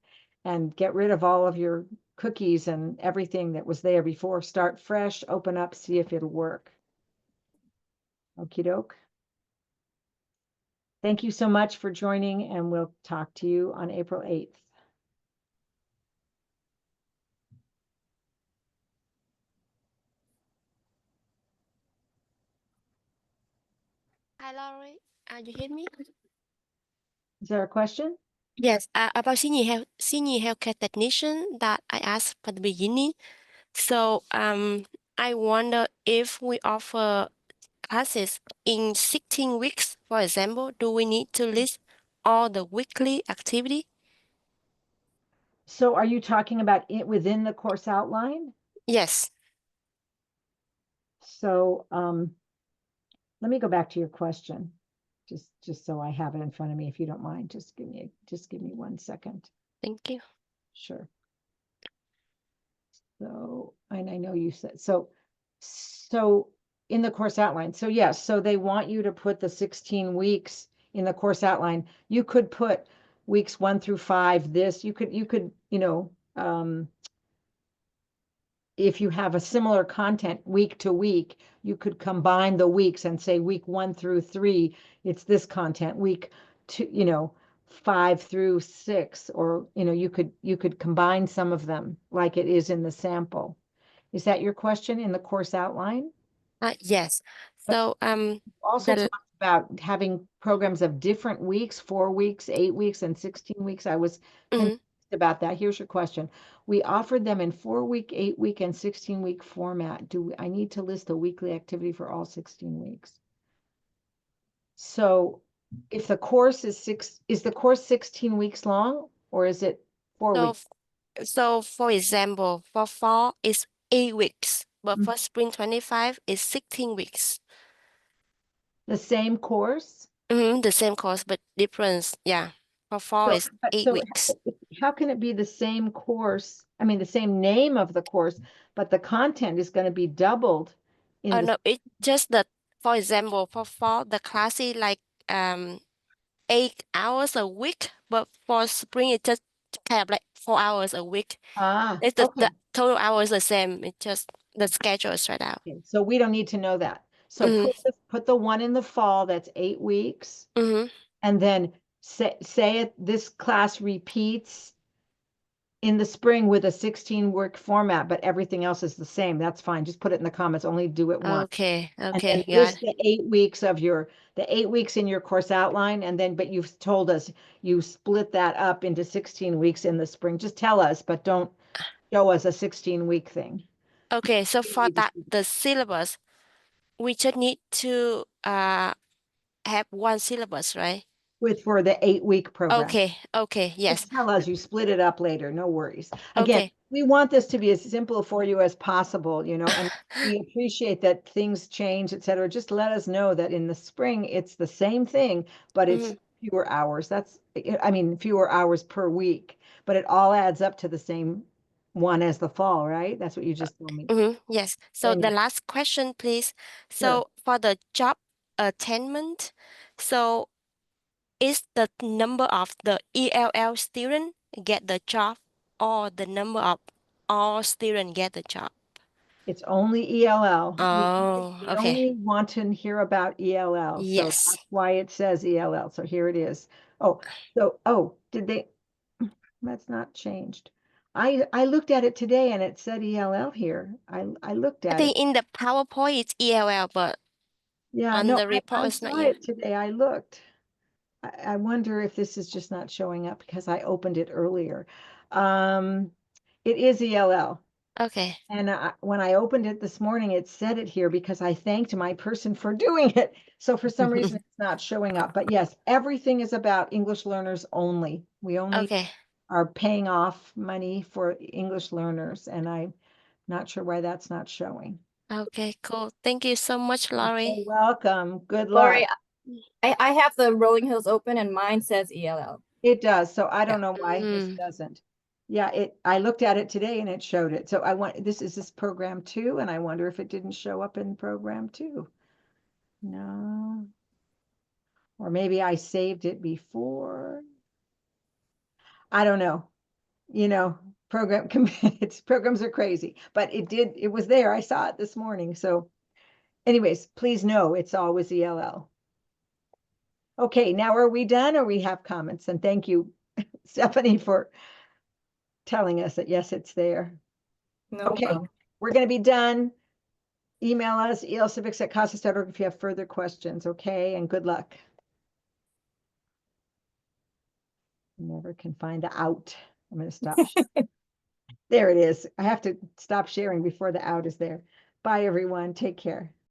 and get rid of all of your cookies and everything that was there before. Start fresh, open up, see if it'll work. Okie doke. Thank you so much for joining, and we'll talk to you on April 8th. Hi, Laurie. You hear me? Is there a question? Yes, about senior healthcare technician that I asked at the beginning. So, I wonder if we offer classes in 16 weeks, for example, do we need to list all the weekly activity? So are you talking about it within the course outline? Yes. So let me go back to your question, just so I have it in front of me, if you don't mind. Just give me 1 second. Thank you. Sure. So, and I know you said so in the course outline. So yes, so they want you to put the 16 weeks in the course outline. You could put weeks 1 through 5. This you could you know, if you have a similar content week to week, you could combine the weeks and say week 1 through 3, it's this content, week 2, you know, 5 through 6, or, you know, you could combine some of them like it is in the sample. Is that your question in the course outline? Yes. So, Also the talked about having programs of different weeks, 4 weeks, 8 weeks, and 16 weeks. I was confused about that. Here's your question. We offered them in 4-week, 8-week, and 16-week format. I need to list a weekly activity for all 16 weeks? So if the course is the course 16 weeks long, or is it 4 so weeks? So for example, for fall it's 8 weeks, but for spring 25 it's 16 weeks. The same course? The same course, but difference. Yeah. For fall So, is 8 weeks. how can it be the same course? I mean, the same name of the course, but the content is going to be doubled in the No, it's just that, for example, for fall, the class is like 8 hours a week, but for spring, it's just kind of like 4 hours a week. It's okay. the total hours the same. It's just the schedule is spread out. Okay, so we don't need to know that. So put the one in the fall that's 8 weeks, and then say this class repeats in the spring with a 16 work format, but everything else is the same. That's fine. Just put it in the comments. Only do it once. Okay, And okay, then got list the 8 weeks of the 8 weeks in your course outline. And then, but you've told us you split that up into 16 weeks in the spring. Just tell us, but don't show us a 16-week thing. Okay, so for that, the syllabus, we just need to have one syllabus, right? For the 8-week program. Okay, yes. Just tell us you split it up later, no worries. Again, Okay. we want this to be as simple for you as possible, and we appreciate that things change, et cetera. Just let us know that in the spring, it's the same thing, but it's fewer hours. Fewer hours per week, but it all adds up to the same one as the fall, right? That's what you just told me. Yes. So the last question, please. So for the job attainment, so is the number of the ELL student get the job or the number of all students get the job? It's only ELL. Oh, We okay. only want to hear about ELL. So Yes. that's why it says ELL. So here it is. Did they, that's not changed. I looked at it today and it said ELL here. I looked I at think it. in the PowerPoint it's ELL, but Yeah, on no, the report I it's not saw yet. it today. I looked. I wonder if this is just not showing up because I opened it earlier. It is ELL. Okay. And when I opened it this morning, it said it here because I thanked my person for doing it. So for some reason, it's not showing up. But yes, everything is about English learners only. We only Okay. are paying off money for English learners. And I'm not sure why that's not showing. Okay, cool. Thank you so much, You're Laurie. welcome. Good luck. Lori, I have the Rolling Hills open and mine says ELL. It does. So I don't Yeah. know why this doesn't. Yeah, I looked at it today and it showed it. So this is program 2, and I wonder if it didn't show up in program 2. No. Or maybe I saved it before. I don't know. Programs are crazy, but it was there. I saw it this morning. So anyways, please know it's always ELL. Okay, now are we done or we have comments? And thank you, Stephanie, for telling us that yes, it's there. No Okay, problem. we're going to be done. Email us, elcivics@casas.org if you have further questions, okay? And good luck. Never can find the out. I'm going to stop. There it is. I have to stop sharing before the out is there. Bye, everyone. Take care.